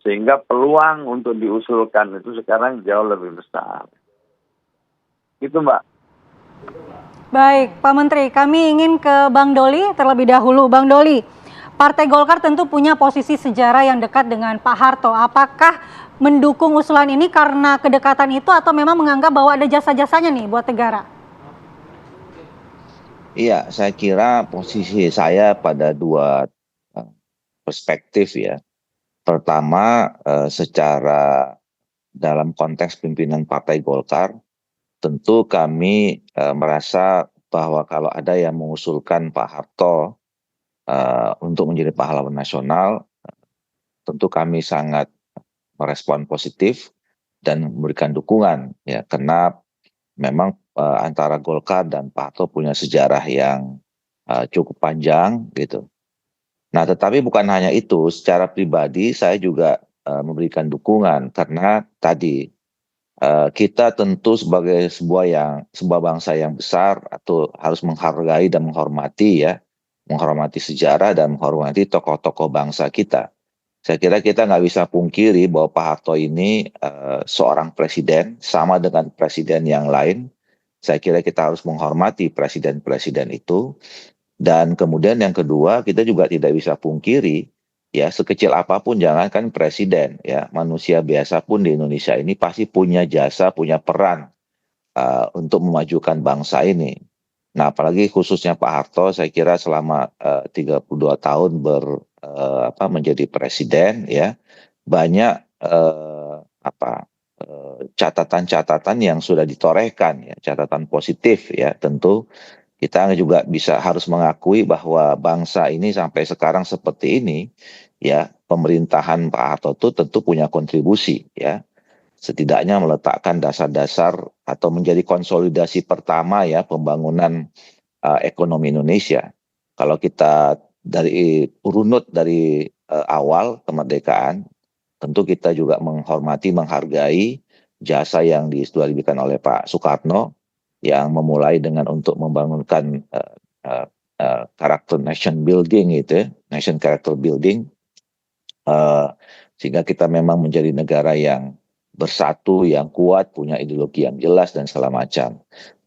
sehingga peluang untuk diusulkan itu sekarang jauh lebih besar. Itu, Mbak. Baik, Pak Menteri, kami ingin ke Bang Doli terlebih dahulu. Bang Doli, Partai Golkar tentu punya posisi sejarah yang dekat dengan Pak Harto. Apakah mendukung usulan ini karena kedekatan itu atau memang menganggap bahwa ada jasa-jasanya nih buat negara? Iya, saya kira posisi saya pada dua perspektif ya. Pertama, secara dalam konteks pimpinan Partai Golkar, tentu kami merasa bahwa kalau ada yang mengusulkan Pak Harto untuk menjadi pahlawan nasional, tentu kami sangat merespon positif dan memberikan dukungan ya, karena memang antara Golkar dan Pak Harto punya sejarah yang cukup panjang gitu. Nah, tetapi bukan hanya itu, secara pribadi saya juga memberikan dukungan karena tadi kita tentu sebagai sebuah bangsa yang besar atau harus menghargai dan menghormati menghormati sejarah dan menghormati tokoh-tokoh bangsa kita. Saya kira kita nggak bisa pungkiri bahwa Pak Harto ini seorang presiden sama dengan presiden yang lain. Saya kira kita harus menghormati presiden-presiden itu. Dan kemudian yang kedua, kita juga tidak bisa pungkiri sekecil apapun jangankan presiden manusia biasa pun di Indonesia ini pasti punya jasa, punya peran untuk memajukan bangsa ini. Nah, apalagi khususnya Pak Harto, saya kira selama 32 tahun menjadi presiden banyak catatan-catatan yang sudah ditorehkan catatan positif tentu kita juga harus mengakui bahwa bangsa ini sampai sekarang seperti ini pemerintahan Pak Harto itu tentu punya kontribusi setidaknya meletakkan dasar-dasar atau menjadi konsolidasi pertama pembangunan ekonomi Indonesia. Kalau kita runut dari awal kemerdekaan, tentu kita juga menghormati, menghargai jasa yang sudah diberikan oleh Pak Soekarno yang memulai dengan untuk membangunkan karakter nation building nation character building, sehingga kita memang menjadi negara yang bersatu, yang kuat, punya ideologi yang jelas dan segala macam.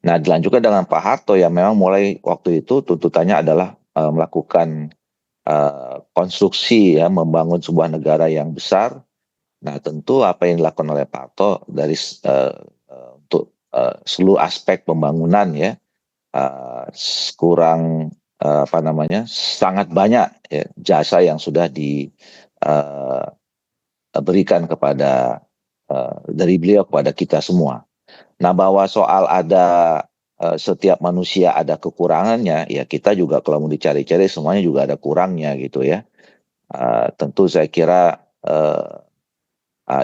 Nah, dilanjutkan dengan Pak Harto yang memang mulai waktu itu tuntutannya adalah melakukan konstruksi membangun sebuah negara yang besar. Nah, tentu apa yang dilakukan oleh Pak Harto dari untuk seluruh aspek pembangunan sangat banyak jasa yang sudah diberikan kepada dari beliau kepada kita semua. Nah, bahwa soal ada setiap manusia ada kekurangannya, kita juga kalau mau dicari-cari semuanya juga ada kurangnya gitu tentu saya kira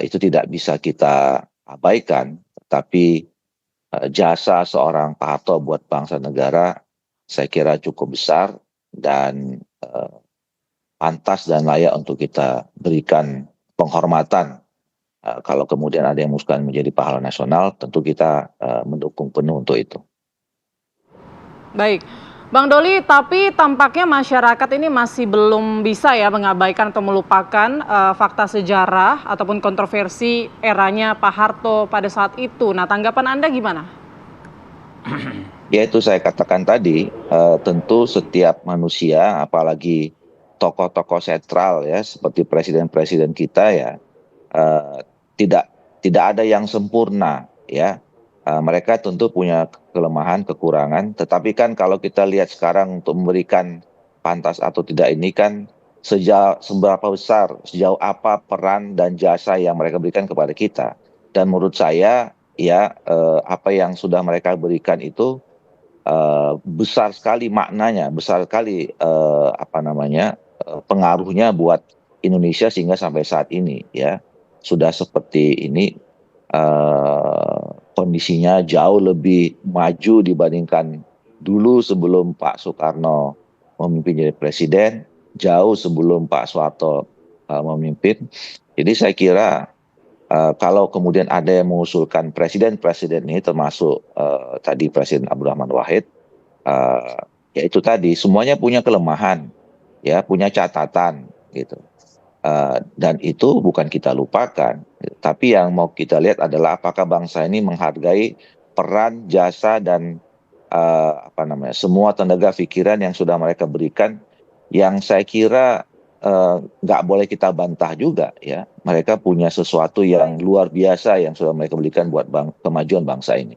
itu tidak bisa kita abaikan, tapi jasa seorang Pak Harto buat bangsa negara saya kira cukup besar dan pantas dan layak untuk kita berikan penghormatan. Kalau kemudian ada yang mengusulkan menjadi pahlawan nasional, tentu kita mendukung penuh untuk itu. Baik, Bang Doli, tapi tampaknya masyarakat ini masih belum bisa mengabaikan atau melupakan fakta sejarah ataupun kontroversi eranya Pak Harto pada saat itu. Nah, tanggapan Anda gimana? Ya, itu saya katakan tadi, tentu setiap manusia, apalagi tokoh-tokoh sentral seperti presiden-presiden kita tidak ada yang sempurna mereka tentu punya kelemahan, kekurangan, tetapi kan kalau kita lihat sekarang untuk memberikan pantas atau tidak ini kan seberapa besar, sejauh apa peran dan jasa yang mereka berikan kepada kita. Dan menurut saya apa yang sudah mereka berikan itu besar sekali maknanya, besar sekali pengaruhnya buat Indonesia sehingga sampai saat ini sudah seperti ini, kondisinya jauh lebih maju dibandingkan dulu sebelum Pak Soekarno memimpin jadi presiden, jauh sebelum Pak Soeharto memimpin. Jadi saya kira kalau kemudian ada yang mengusulkan presiden-presiden ini termasuk tadi Presiden Abdurrahman Wahid, yaitu tadi semuanya punya kelemahan, punya catatan gitu. Dan itu bukan kita lupakan, tapi yang mau kita lihat adalah apakah bangsa ini menghargai peran, jasa dan semua tenaga pikiran yang sudah mereka berikan, yang saya kira nggak boleh kita bantah juga mereka punya sesuatu yang luar biasa yang sudah mereka berikan buat kemajuan bangsa ini.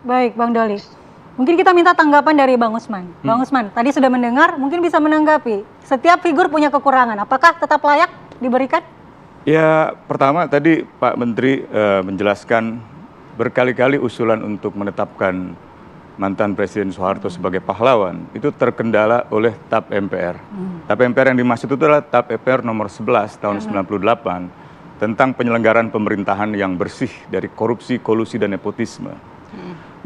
Baik, Bang Doli. Mungkin kita minta tanggapan dari Bang Usman. Bang Usman, tadi sudah mendengar, mungkin bisa menanggapi. Setiap figur punya kekurangan, apakah tetap layak diberikan? Ya, pertama tadi Pak Menteri menjelaskan berkali-kali usulan untuk menetapkan mantan Presiden Soeharto sebagai pahlawan, itu terkendala oleh TAP MPR. TAP MPR yang dimaksud itu adalah TAP MPR nomor 11 tahun 98 tentang penyelenggaraan pemerintahan yang bersih dari korupsi, kolusi, dan nepotisme.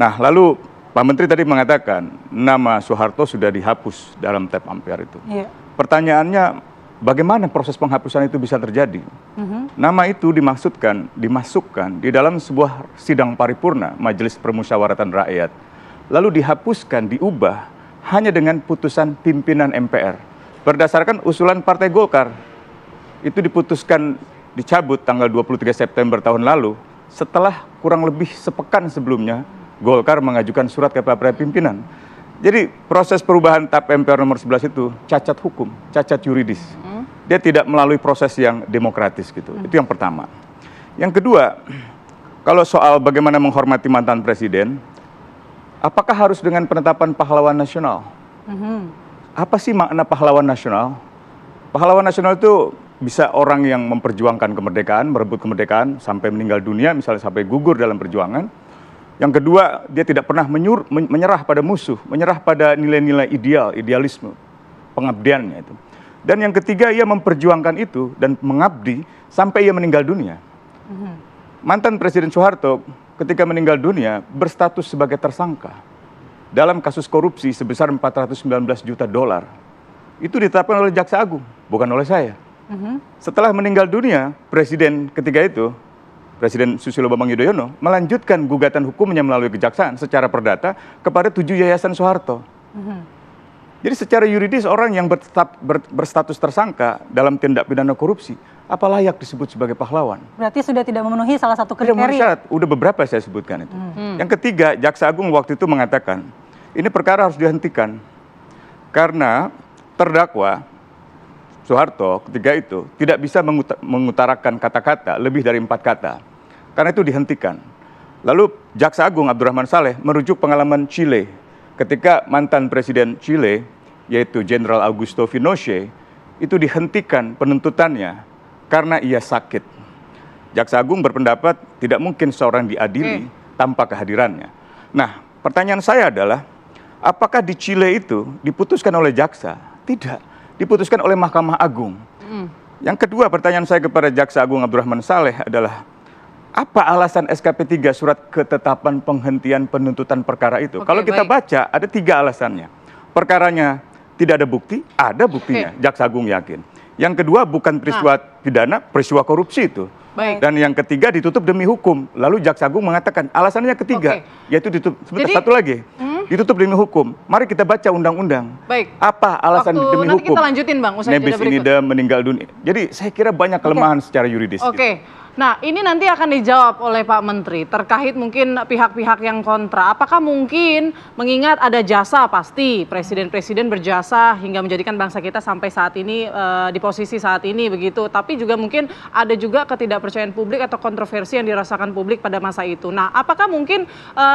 Nah, lalu Pak Menteri tadi mengatakan nama Soeharto sudah dihapus dalam TAP MPR itu. Pertanyaannya, bagaimana proses penghapusan itu bisa terjadi. Nama itu dimasukkan di dalam sebuah sidang paripurna Majelis Permusyawaratan Rakyat, lalu dihapuskan, diubah hanya dengan putusan pimpinan MPR berdasarkan usulan Partai Golkar. Itu diputuskan dicabut tanggal 23 September tahun lalu, setelah kurang lebih sepekan sebelumnya Golkar mengajukan surat kepada pimpinan. Jadi proses perubahan TAP MPR nomor 11 itu cacat hukum, cacat yuridis. Dia tidak melalui proses yang demokratis gitu. Itu yang pertama. Yang kedua, kalau soal bagaimana menghormati mantan presiden, apakah harus dengan penetapan pahlawan nasional? Apa sih makna pahlawan nasional? Pahlawan nasional itu bisa orang yang memperjuangkan kemerdekaan, merebut kemerdekaan sampai meninggal dunia, misalnya sampai gugur dalam perjuangan. Yang kedua, dia tidak pernah menyerah pada musuh, menyerah pada nilai-nilai idealisme, pengabdiannya itu. Dan yang ketiga, ia memperjuangkan itu dan mengabdi sampai ia meninggal dunia. Mantan Presiden Soeharto ketika meninggal dunia berstatus sebagai tersangka dalam kasus korupsi sebesar 419 juta dolar. Itu ditetapkan oleh Jaksa Agung, bukan oleh saya. Setelah meninggal dunia, Presiden ketika itu, Presiden Susilo Bambang Yudhoyono melanjutkan gugatan hukumnya melalui kejaksaan secara perdata kepada 7 yayasan Soeharto. Jadi secara yuridis orang yang berstatus tersangka dalam tindak pidana korupsi, apa layak disebut sebagai pahlawan? Berarti sudah tidak memenuhi salah satu Tidak memenuhi kriteria. syarat. Udah beberapa saya sebutkan itu. Yang ketiga, Jaksa Agung waktu itu mengatakan, ini perkara harus dihentikan karena terdakwa Soeharto ketika itu tidak bisa mengutarakan kata-kata lebih dari 4 kata. Karena itu dihentikan. Lalu Jaksa Agung Abdurrahman Saleh merujuk pengalaman Chile ketika mantan Presiden Chile yaitu Jenderal Augusto Pinochet itu dihentikan penuntutannya karena ia sakit. Jaksa Agung berpendapat tidak mungkin seorang diadili tanpa kehadirannya. Nah, pertanyaan saya adalah apakah di Chile itu diputuskan oleh jaksa? Tidak, diputuskan oleh Mahkamah Agung. Yang kedua, pertanyaan saya kepada Jaksa Agung Abdurrahman Saleh adalah apa alasan SKP 3 surat ketetapan penghentian penuntutan perkara itu? Kalau kita baca ada 3 alasannya. Perkaranya tidak ada bukti, ada buktinya. Jaksa Agung yakin. Yang kedua bukan peristiwa pidana, peristiwa korupsi itu. Dan yang ketiga ditutup demi hukum. Lalu Jaksa Agung mengatakan alasannya ketiga, yaitu ditutup. Sebentar, satu lagi. Ditutup demi hukum. Mari kita baca undang-undang. Apa alasan demi nanti hukum? kita lanjutin Bang, usai jeda Nebis berikut. idem meninggal dunia. Jadi saya kira banyak kelemahan secara yuridis. Oke. Nah, ini nanti akan dijawab oleh Pak Menteri terkait mungkin pihak-pihak yang kontra. Apakah mungkin mengingat ada jasa pasti presiden-presiden berjasa hingga menjadikan bangsa kita sampai saat ini di posisi saat ini begitu. Tapi juga mungkin ada juga ketidakpercayaan publik atau kontroversi yang dirasakan publik pada masa itu. Nah, apakah mungkin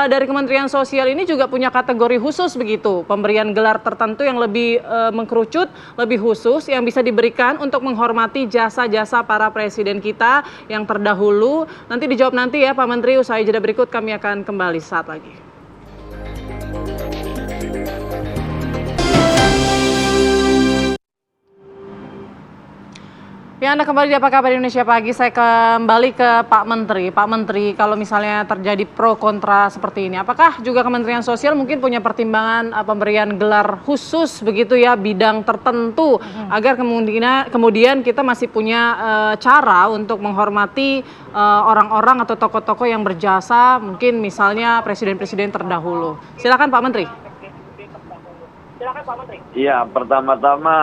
dari Kementerian Sosial ini juga punya kategori khusus begitu, pemberian gelar tertentu yang lebih mengkerucut, lebih khusus yang bisa diberikan untuk menghormati jasa-jasa para presiden kita yang terdahulu. Nanti dijawab nanti ya Pak Menteri, usai jeda berikut kami akan kembali saat lagi. Ya, Anda kembali di Apa Kabar Indonesia Pagi. Saya kembali ke Pak Menteri. Pak Menteri, kalau misalnya terjadi pro kontra seperti ini, apakah juga Kementerian Sosial mungkin punya pertimbangan pemberian gelar khusus begitu ya, bidang tertentu, agar kemudian kita masih punya cara untuk menghormati orang-orang atau tokoh-tokoh yang berjasa, mungkin misalnya presiden-presiden terdahulu. Silakan Pak Menteri. Iya, pertama-tama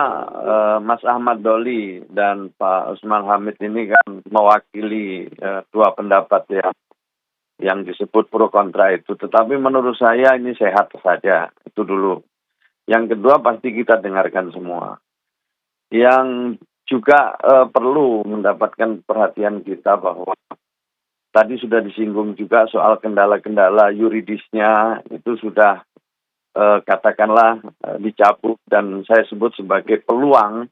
Mas Ahmad Doli dan Pak Usman Hamid ini kan mewakili dua pendapat yang disebut pro kontra itu. Tetapi menurut saya ini sehat saja, itu dulu. Yang kedua pasti kita dengarkan semua. Yang juga perlu mendapatkan perhatian kita bahwa tadi sudah disinggung juga soal kendala-kendala yuridisnya itu sudah katakanlah dicabut dan saya sebut sebagai peluang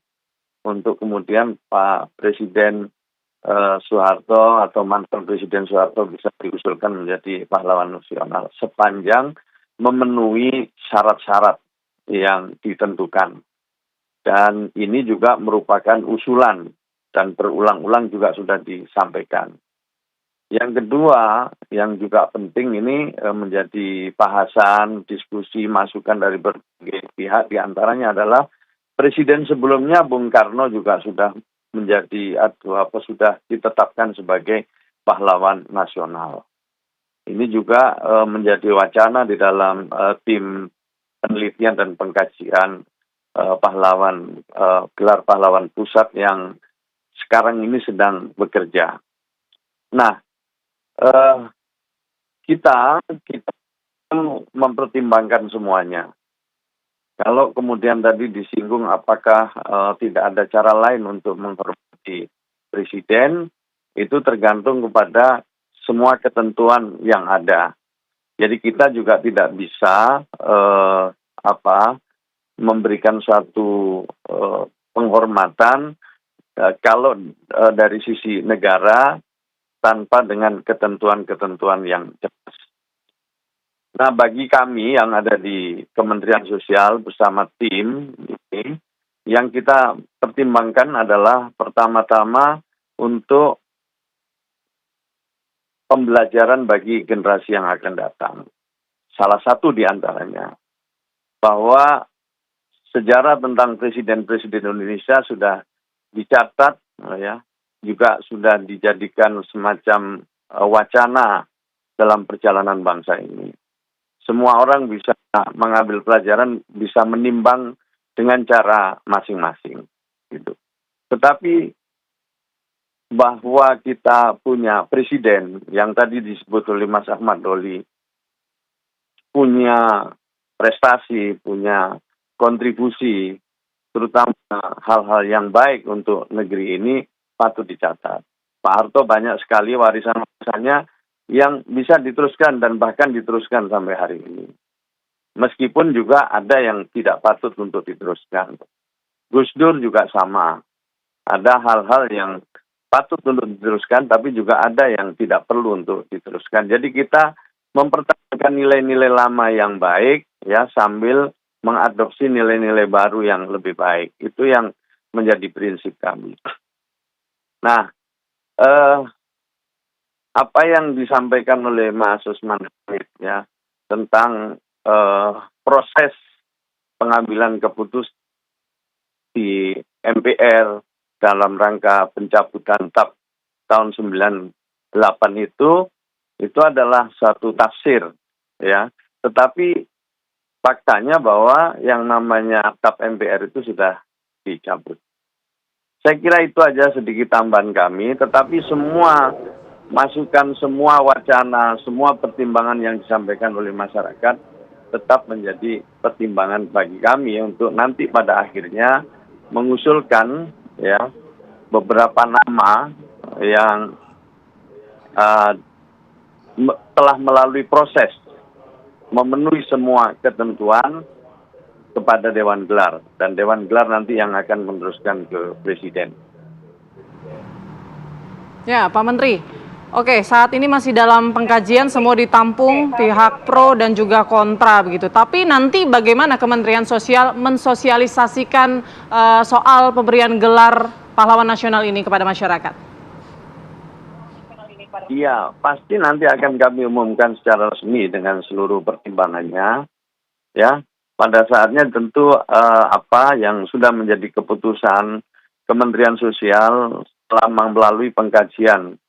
untuk kemudian Pak Presiden Soeharto atau mantan Presiden Soeharto bisa diusulkan menjadi pahlawan nasional sepanjang memenuhi syarat-syarat yang ditentukan. Dan ini juga merupakan usulan dan berulang-ulang juga sudah disampaikan. Yang kedua, yang juga penting ini menjadi bahasan, diskusi, masukan dari berbagai pihak, diantaranya adalah Presiden sebelumnya Bung Karno juga sudah sudah ditetapkan sebagai pahlawan nasional. Ini juga menjadi wacana di dalam tim penelitian dan pengkajian gelar pahlawan pusat yang sekarang ini sedang bekerja. Nah, kita mempertimbangkan semuanya. Kalau kemudian tadi disinggung apakah tidak ada cara lain untuk menghormati presiden, itu tergantung kepada semua ketentuan yang ada. Jadi kita juga tidak bisa memberikan suatu penghormatan kalau dari sisi negara tanpa dengan ketentuan-ketentuan yang jelas. Nah, bagi kami yang ada di Kementerian Sosial bersama tim ini, yang kita pertimbangkan adalah pertama-tama untuk pembelajaran bagi generasi yang akan datang. Salah satu di antaranya, bahwa sejarah tentang presiden-presiden Indonesia sudah dicatat, ya, juga sudah dijadikan semacam wacana dalam perjalanan bangsa ini. Semua orang bisa mengambil pelajaran, bisa menimbang dengan cara masing-masing. Gitu. Tetapi bahwa kita punya presiden yang tadi disebut oleh Mas Ahmad Doli, punya prestasi, punya kontribusi, terutama hal-hal yang baik untuk negeri ini patut dicatat. Pak Harto banyak sekali warisan-warisannya yang bisa diteruskan dan bahkan diteruskan sampai hari ini. Meskipun juga ada yang tidak patut untuk diteruskan. Gus Dur juga sama. Ada hal-hal yang patut untuk diteruskan, tapi juga ada yang tidak perlu untuk diteruskan. Jadi kita mempertahankan nilai-nilai lama yang baik, ya, sambil mengadopsi nilai-nilai baru yang lebih baik. Itu yang menjadi prinsip kami. Nah, apa yang disampaikan oleh Mas Usman Hamid, ya, tentang proses pengambilan keputusan di MPR dalam rangka pencabutan TAP tahun 98 itu adalah satu tafsir, ya. Tetapi faktanya bahwa yang namanya TAP MPR itu sudah dicabut. Saya kira itu aja sedikit tambahan kami, tetapi semua masukan, semua wacana, semua pertimbangan yang disampaikan oleh masyarakat tetap menjadi pertimbangan bagi kami untuk nanti pada akhirnya mengusulkan, ya, beberapa nama yang telah melalui proses memenuhi semua ketentuan kepada Dewan Gelar, dan Dewan Gelar nanti yang akan meneruskan ke Presiden. Ya, Pak Menteri. Oke, saat ini masih dalam pengkajian, semua ditampung pihak pro dan juga kontra begitu. Tapi nanti bagaimana Kementerian Sosial mensosialisasikan soal pemberian gelar pahlawan nasional ini kepada masyarakat? Iya, pasti nanti akan kami umumkan secara resmi dengan seluruh pertimbangannya. Ya, pada saatnya tentu apa yang sudah menjadi keputusan Kementerian Sosial telah melalui pengkajian,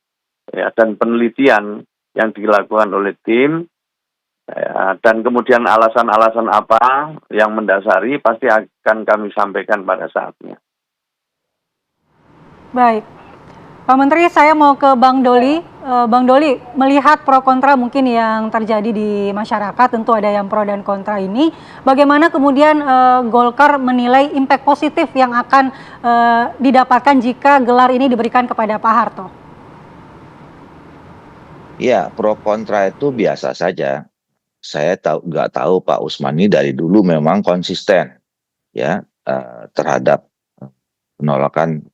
ya, dan penelitian yang dilakukan oleh tim, ya, dan kemudian alasan-alasan apa yang mendasari pasti akan kami sampaikan pada saatnya. Baik, Pak Menteri, saya mau ke Bang Doli. Bang Doli, melihat pro kontra mungkin yang terjadi di masyarakat, tentu ada yang pro dan kontra ini. Bagaimana kemudian Golkar menilai impact positif yang akan didapatkan jika gelar ini diberikan kepada Pak Harto? Ya, pro kontra itu biasa saja. Saya nggak tahu Pak Usmani dari dulu memang konsisten, ya, terhadap penolakan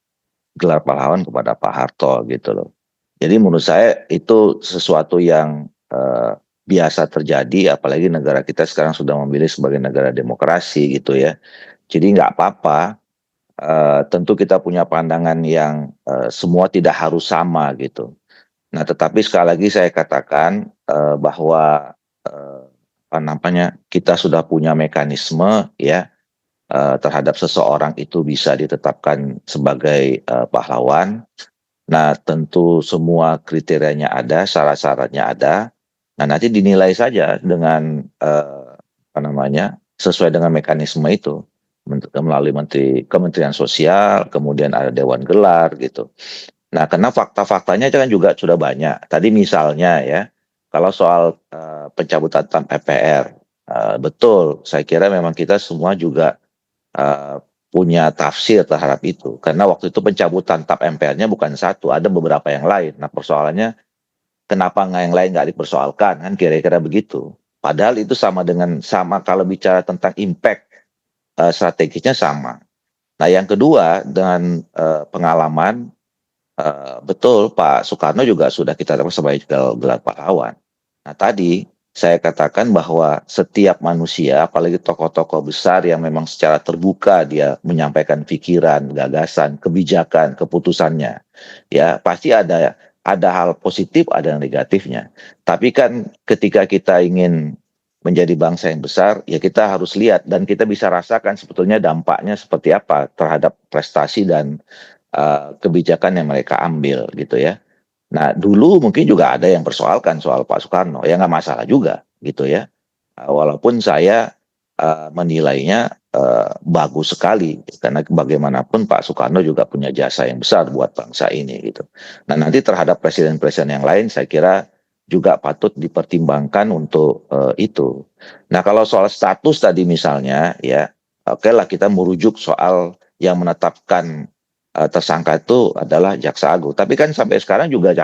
gelar pahlawan kepada Pak Harto gitu loh. Jadi menurut saya itu sesuatu yang biasa terjadi, apalagi negara kita sekarang sudah memilih sebagai negara demokrasi gitu ya. Jadi nggak apa-apa. Tentu kita punya pandangan yang semua tidak harus sama gitu. Nah, tetapi sekali lagi saya katakan bahwa kita sudah punya mekanisme, ya, terhadap seseorang itu bisa ditetapkan sebagai pahlawan. Nah, tentu semua kriterianya ada, syarat-syaratnya ada. Nah, nanti dinilai saja dengan sesuai dengan mekanisme itu melalui Kementerian Sosial, kemudian ada Dewan Gelar gitu. Nah, karena fakta-faktanya kan juga sudah banyak. Tadi misalnya ya, kalau soal pencabutan TAP MPR, betul, saya kira memang kita semua juga punya tafsir terhadap itu. Karena waktu itu pencabutan TAP MPR-nya bukan satu, ada beberapa yang lain. Nah, persoalannya kenapa yang lain nggak dipersoalkan, kan kira-kira begitu. Padahal itu sama kalau bicara tentang impact strategisnya sama. Nah, yang kedua dengan pengalaman, betul Pak Soekarno juga sudah kita dapat sebagai gelar pahlawan. Nah, tadi saya katakan bahwa setiap manusia, apalagi tokoh-tokoh besar yang memang secara terbuka dia menyampaikan pikiran, gagasan, kebijakan, keputusannya, ya pasti ada hal positif, ada yang negatifnya. Tapi kan ketika kita ingin menjadi bangsa yang besar, ya kita harus lihat dan kita bisa rasakan sebetulnya dampaknya seperti apa terhadap prestasi dan kebijakan yang mereka ambil gitu ya. Nah, dulu mungkin juga ada yang persoalkan soal Pak Soekarno, ya nggak masalah juga gitu ya. Walaupun saya menilainya bagus sekali, karena bagaimanapun Pak Soekarno juga punya jasa yang besar buat bangsa ini gitu. Nah, nanti terhadap presiden-presiden yang lain saya kira juga patut dipertimbangkan untuk itu. Nah, kalau soal status tadi misalnya ya, oke lah kita merujuk soal yang menetapkan tersangka itu adalah Jaksa Agung. Tapi kan sampai sekarang juga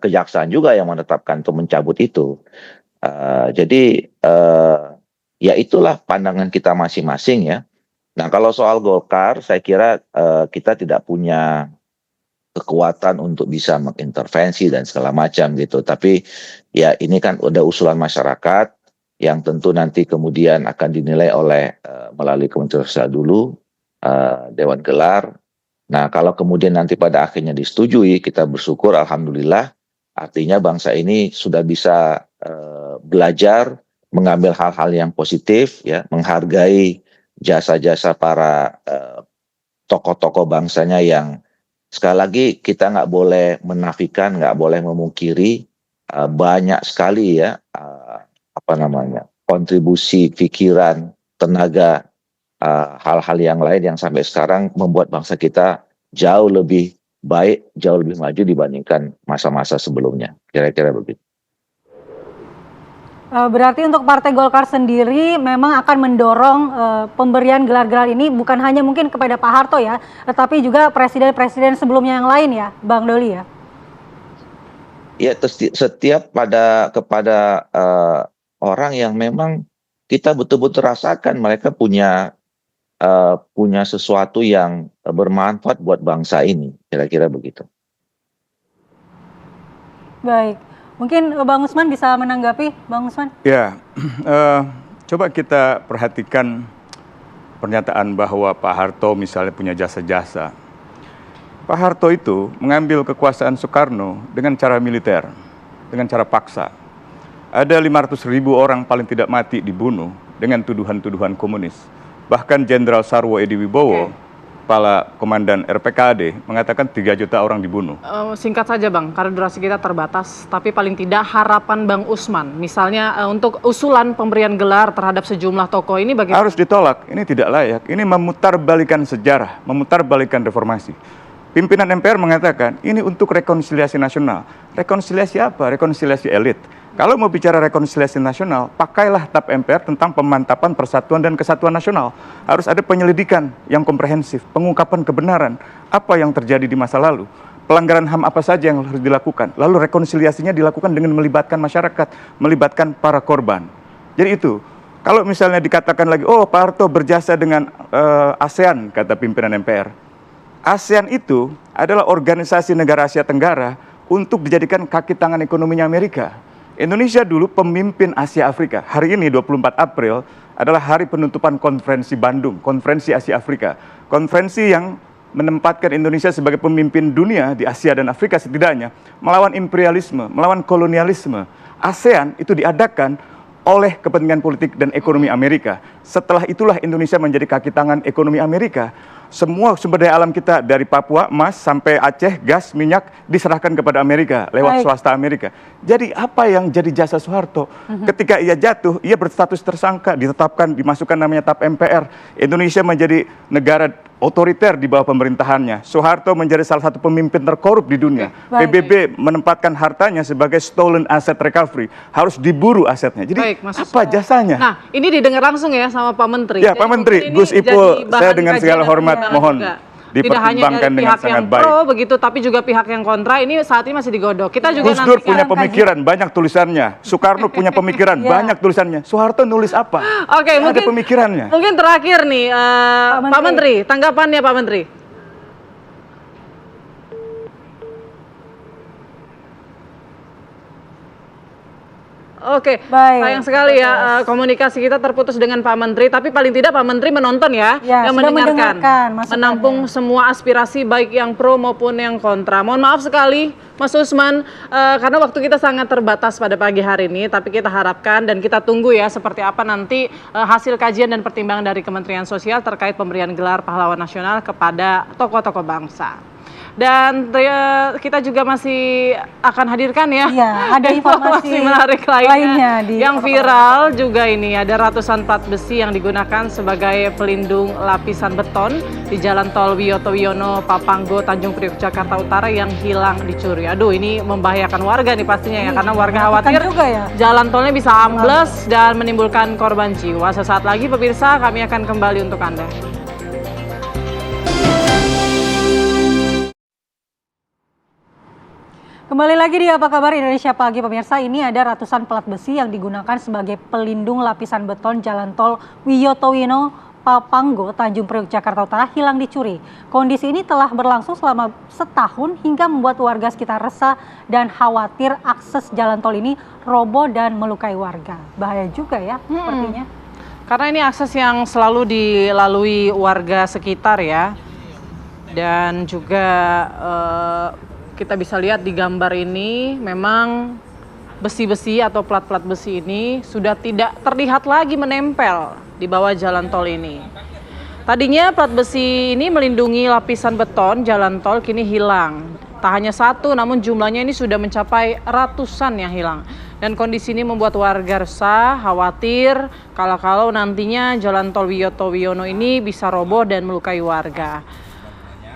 kejaksaan juga yang menetapkan untuk mencabut itu. Jadi ya itulah pandangan kita masing-masing ya. Nah, kalau soal Golkar, saya kira kita tidak punya kekuatan untuk bisa mengintervensi dan segala macam gitu. Tapi ya ini kan udah usulan masyarakat yang tentu nanti kemudian akan dinilai oleh melalui Kementerian Sosial dulu, Dewan Gelar. Nah, kalau kemudian nanti pada akhirnya disetujui, kita bersyukur, alhamdulillah, artinya bangsa ini sudah bisa belajar, mengambil hal-hal yang positif, ya, menghargai jasa-jasa para tokoh-tokoh bangsanya yang sekali lagi kita nggak boleh menafikan, nggak boleh memungkiri banyak sekali ya kontribusi pikiran, tenaga, hal-hal yang lain yang sampai sekarang membuat bangsa kita jauh lebih baik, jauh lebih maju dibandingkan masa-masa sebelumnya. Kira-kira begitu. Berarti untuk Partai Golkar sendiri memang akan mendorong pemberian gelar-gelar ini bukan hanya mungkin kepada Pak Harto ya, tetapi juga presiden-presiden sebelumnya yang lain ya, Bang Doli ya? Ya, setiap kepada orang yang memang kita betul-betul rasakan mereka punya sesuatu yang bermanfaat buat bangsa ini, kira-kira begitu. Baik, mungkin Bang Usman bisa menanggapi, Bang Usman? Ya, coba kita perhatikan pernyataan bahwa Pak Harto misalnya punya jasa-jasa. Pak Harto itu mengambil kekuasaan Soekarno dengan cara militer, dengan cara paksa. Ada 500.000 orang paling tidak mati dibunuh dengan tuduhan-tuduhan komunis. Bahkan Jenderal Sarwo Edi Wibowo, kepala komandan RPKAD, mengatakan 3 juta orang dibunuh. Singkat saja Bang, karena durasi kita terbatas, tapi paling tidak harapan Bang Usman, misalnya untuk usulan pemberian gelar terhadap sejumlah tokoh ini bagaimana? Harus ditolak, ini tidak layak, ini memutarbalikan sejarah, memutarbalikan reformasi. Pimpinan MPR mengatakan, ini untuk rekonsiliasi nasional. Rekonsiliasi apa? Rekonsiliasi elit. Kalau mau bicara rekonsiliasi nasional, pakailah TAP MPR tentang pemantapan persatuan dan kesatuan nasional. Harus ada penyelidikan yang komprehensif, pengungkapan kebenaran, apa yang terjadi di masa lalu, pelanggaran HAM apa saja yang harus dilakukan. Lalu rekonsiliasinya dilakukan dengan melibatkan masyarakat, melibatkan para korban. Jadi itu, kalau misalnya dikatakan lagi, oh Pak Harto berjasa dengan ASEAN, kata pimpinan MPR. ASEAN itu adalah organisasi negara Asia Tenggara untuk dijadikan kaki tangan ekonominya Amerika. Indonesia dulu pemimpin Asia Afrika. Hari ini 24 April adalah hari penutupan konferensi Bandung, konferensi Asia Afrika. Konferensi yang menempatkan Indonesia sebagai pemimpin dunia di Asia dan Afrika setidaknya, melawan imperialisme, melawan kolonialisme. ASEAN itu diadakan oleh kepentingan politik dan ekonomi Amerika. Setelah itulah Indonesia menjadi kaki tangan ekonomi Amerika. Semua sumber daya alam kita dari Papua, emas, sampai Aceh, gas, minyak diserahkan kepada Amerika lewat swasta Amerika. Jadi apa yang jadi jasa Soeharto? Ketika ia jatuh, ia berstatus tersangka, ditetapkan, dimasukkan namanya TAP MPR. Indonesia menjadi negara otoriter di bawah pemerintahannya. Soeharto menjadi salah satu pemimpin terkorup di dunia. PBB menempatkan hartanya sebagai stolen asset recovery. Harus diburu asetnya. Jadi apa jasanya? Nah, ini didengar langsung ya sama Pak Menteri. Ya, Pak Menteri, Gus Ipul, saya dengan segala hormat mohon dipertimbangkan dengan sangat baik. Pro begitu, tapi juga pihak yang kontra ini saat ini masih digodok. Kita juga Gus Dur punya pemikiran, banyak tulisannya. Soekarno punya pemikiran, banyak tulisannya. Soeharto nulis apa? Oke, mungkin ada pemikirannya. Mungkin terakhir nih, Pak Menteri, tanggapannya Pak Menteri. Oke, sayang sekali ya komunikasi kita terputus dengan Pak Menteri, tapi paling tidak Pak Menteri menonton ya yang mendengarkan, menampung semua aspirasi baik yang pro maupun yang kontra. Mohon maaf sekali Mas Usman, karena waktu kita sangat terbatas pada pagi hari ini, tapi kita harapkan dan kita tunggu ya seperti apa nanti hasil kajian dan pertimbangan dari Kementerian Sosial terkait pemberian gelar pahlawan nasional kepada tokoh-tokoh bangsa. Dan kita juga masih akan hadirkan ya, ada informasi menarik lainnya di yang viral juga ini. Ada ratusan plat besi yang digunakan sebagai pelindung lapisan beton di Jalan Tol Wiyoto Wiono, Papanggo, Tanjung Priok, Jakarta Utara yang hilang dicuri. Aduh, ini membahayakan warga nih pastinya ya, karena warga khawatir jalan tolnya bisa ambles dan menimbulkan korban jiwa. Sesaat lagi pemirsa, kami akan kembali untuk Anda. Kembali lagi di Apa Kabar Indonesia Pagi pemirsa, ini ada ratusan plat besi yang digunakan sebagai pelindung lapisan beton Jalan Tol Wiyoto Wiono, Papanggo, Tanjung Priok, Jakarta Utara hilang dicuri. Kondisi ini telah berlangsung selama setahun hingga membuat warga sekitar resah dan khawatir akses jalan tol ini roboh dan melukai warga. Bahaya juga ya sepertinya. Karena ini akses yang selalu dilalui warga sekitar ya. Dan juga kita bisa lihat di gambar ini memang besi-besi atau plat-plat besi ini sudah tidak terlihat lagi menempel di bawah jalan tol ini. Tadinya plat besi ini melindungi lapisan beton jalan tol, kini hilang. Tak hanya satu, namun jumlahnya ini sudah mencapai ratusan yang hilang. Dan kondisi ini membuat warga resah, khawatir kalau nantinya jalan tol Wiyoto Wiono ini bisa roboh dan melukai warga.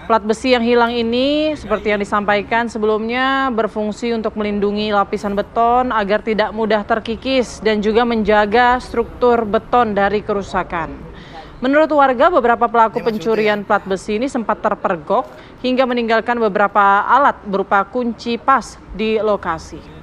Plat besi yang hilang ini, seperti yang disampaikan sebelumnya, berfungsi untuk melindungi lapisan beton agar tidak mudah terkikis dan juga menjaga struktur beton dari kerusakan. Menurut warga, beberapa pelaku pencurian plat besi ini sempat terpergok hingga meninggalkan beberapa alat berupa kunci pas di lokasi.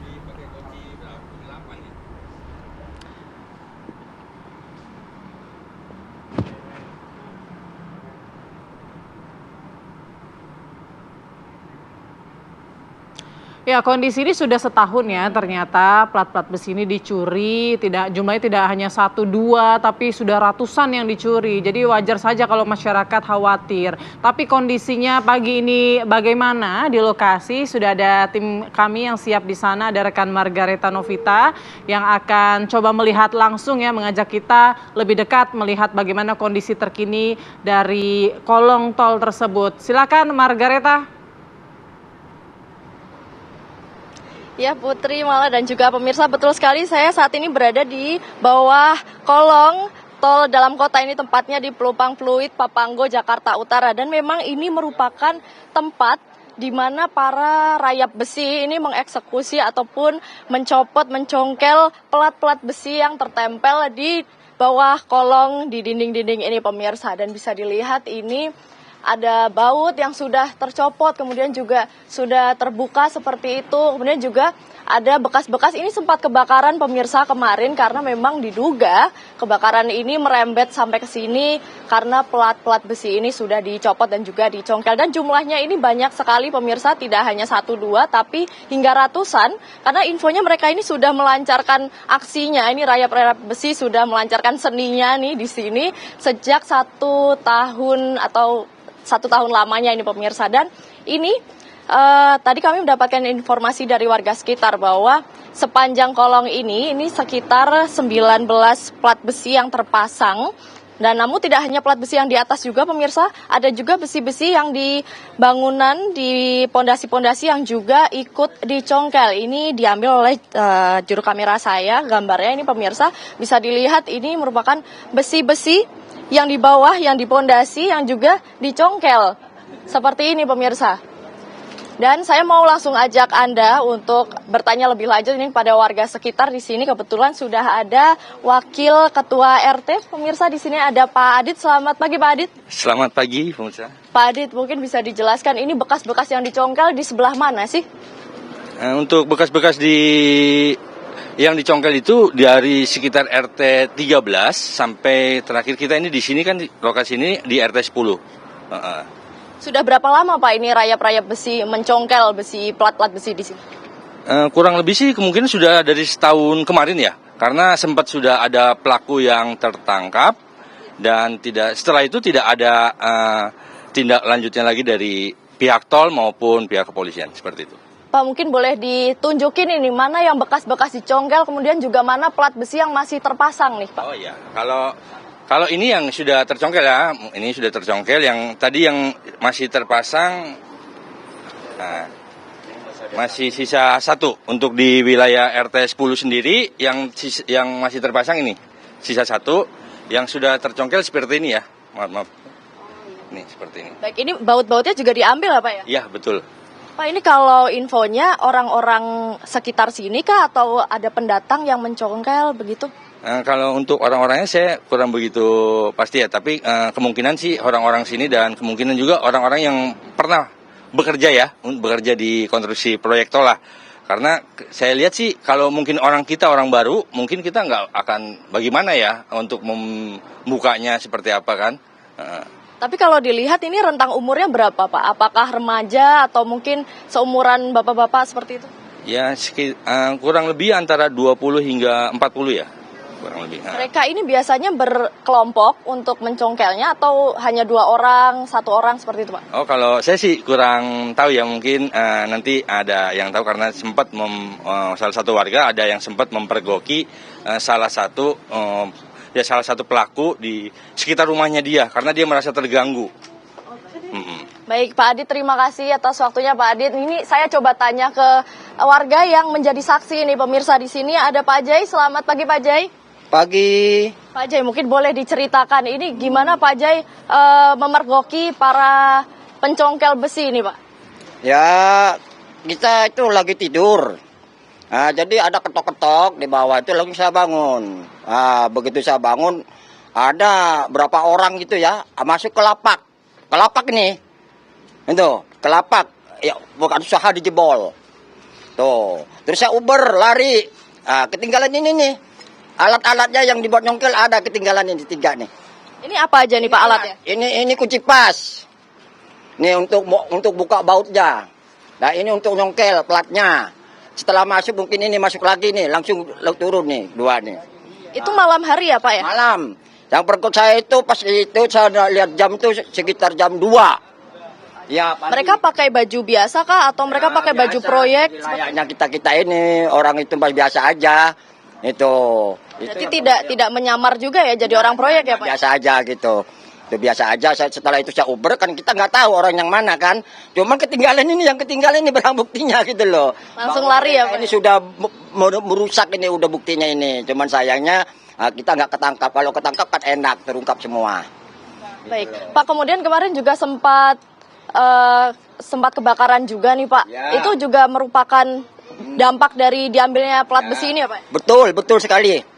Ya, kondisi ini sudah setahun ya, ternyata plat-plat besi ini dicuri, jumlahnya tidak hanya 1, 2, tapi sudah ratusan yang dicuri. Jadi wajar saja kalau masyarakat khawatir. Tapi kondisinya pagi ini bagaimana di lokasi? Sudah ada tim kami yang siap di sana, ada rekan Margareta Novita yang akan coba melihat langsung ya, mengajak kita lebih dekat melihat bagaimana kondisi terkini dari kolong tol tersebut. Silakan Margareta. Ya Putri, Mala dan juga pemirsa, betul sekali saya saat ini berada di bawah kolong tol dalam kota ini, tempatnya di Pelumpang Fluid, Papanggo, Jakarta Utara. Dan memang ini merupakan tempat di mana para rayap besi ini mengeksekusi ataupun mencopot, mencongkel plat-plat besi yang tertempel di bawah kolong di dinding-dinding ini pemirsa. Dan bisa dilihat ini ada baut yang sudah tercopot, kemudian juga sudah terbuka seperti itu. Kemudian juga ada bekas-bekas, ini sempat kebakaran pemirsa kemarin karena memang diduga kebakaran ini merembet sampai ke sini karena plat-plat besi ini sudah dicopot dan juga dicongkel. Dan jumlahnya ini banyak sekali pemirsa, tidak hanya 1, 2 tapi hingga ratusan, karena infonya mereka ini sudah melancarkan aksinya. Ini rayap-rayap besi sudah melancarkan seninya nih di sini sejak 1 tahun atau 1 tahun lamanya ini pemirsa. Dan ini tadi kami mendapatkan informasi dari warga sekitar bahwa sepanjang kolong ini sekitar 19 plat besi yang terpasang. Dan namun tidak hanya plat besi yang di atas juga pemirsa, ada juga besi-besi yang di bangunan, di pondasi-pondasi yang juga ikut dicongkel. Ini diambil oleh juru kamera saya, gambarnya ini pemirsa bisa dilihat ini merupakan besi-besi yang di bawah, yang di pondasi, yang juga dicongkel. Seperti ini pemirsa. Dan saya mau langsung ajak Anda untuk bertanya lebih lanjut ini pada warga sekitar di sini. Kebetulan sudah ada Wakil Ketua RT. Pemirsa di sini ada Pak Adit. Selamat pagi Pak Adit. Selamat pagi pemirsa. Pak Adit, mungkin bisa dijelaskan ini bekas-bekas yang dicongkel di sebelah mana sih? Untuk bekas-bekas yang dicongkel itu dari sekitar RT 13 sampai terakhir kita ini di sini kan lokasi ini di RT 10. Sudah berapa lama Pak ini rayap-rayap besi, mencongkel besi, plat-plat besi di sini? Kurang lebih sih kemungkinan sudah dari setahun kemarin ya. Karena sempat sudah ada pelaku yang tertangkap dan setelah itu tidak ada tindak lanjutnya lagi dari pihak tol maupun pihak kepolisian seperti itu. Pak, mungkin boleh ditunjukin ini mana yang bekas-bekas dicongkel, kemudian juga mana plat besi yang masih terpasang nih Pak? Oh iya, kalau ini yang sudah tercongkel ya, ini sudah tercongkel. Yang tadi yang masih terpasang, masih sisa satu untuk di wilayah RT 10 sendiri yang masih terpasang ini sisa satu, yang sudah tercongkel seperti ini ya, maaf. Ini seperti ini. Baik, ini baut-bautnya juga diambil Pak ya? Iya betul. Pak, ini kalau infonya orang-orang sekitar sini kah atau ada pendatang yang mencongkel begitu? Kalau untuk orang-orangnya saya kurang begitu pasti ya, tapi kemungkinan sih orang-orang sini dan kemungkinan juga orang-orang yang pernah bekerja di konstruksi proyek tol lah. Karena saya lihat sih kalau mungkin orang baru, mungkin kita nggak akan bagaimana ya untuk membukanya seperti apa kan. Tapi kalau dilihat ini rentang umurnya berapa Pak? Apakah remaja atau mungkin seumuran bapak-bapak seperti itu? Ya kurang lebih antara 20 hingga 40 ya. Kurang lebih. Mereka ini biasanya berkelompok untuk mencongkelnya atau hanya 2 orang, 1 orang seperti itu Pak? Oh kalau saya sih kurang tahu ya, mungkin nanti ada yang tahu karena sempat salah satu warga ada yang sempat mempergoki salah satu pelaku di sekitar rumahnya dia karena dia merasa terganggu. Baik Pak Adit, terima kasih atas waktunya Pak Adit. Ini saya coba tanya ke warga yang menjadi saksi nih pemirsa di sini. Ada Pak Jai. Selamat pagi Pak Jai. Pagi. Pak Jai, mungkin boleh diceritakan ini gimana Pak Jai memergoki para pencongkel besi ini Pak? Ya, kita itu lagi tidur. Nah, jadi ada ketok-ketok di bawah itu, langsung saya bangun. Nah, begitu saya bangun, ada berapa orang gitu ya, masuk ke lapak. Ke lapak ini. Itu, ke lapak. Ya, bukan usaha dijebol. Tuh, terus saya uber, lari. Nah, ketinggalan ini nih. Alat-alatnya yang dibuat nyongkel ada ketinggalan ini 3 nih. Ini apa aja nih Pak alatnya? Ini kunci pas. Ini untuk buka bautnya. Nah, ini untuk nyongkel platnya. Setelah masuk mungkin ini masuk lagi nih, langsung turun nih 2 nih. Itu malam hari ya Pak ya? Malam. Yang perkut saya itu pas itu saya lihat jam tuh sekitar jam 2. Ya, mereka pakai baju biasa kah atau mereka pakai baju proyek? Kayaknya kita ini orang itu biasa aja. Itu Berarti tidak menyamar juga ya jadi orang proyek ya Pak? Biasa aja gitu. Itu biasa aja. Setelah itu saya uber kan kita nggak tahu orang yang mana kan. Cuman ketinggalan ini barang buktinya gitu loh. Langsung lari ya Pak? Ini sudah merusak ini udah buktinya ini. Cuman sayangnya kita nggak ketangkap. Kalau ketangkap kan enak terungkap semua. Baik Pak, kemudian kemarin juga sempat kebakaran juga nih Pak. Ya. Itu juga merupakan dampak dari diambilnya plat besi ini ya Pak? Betul sekali.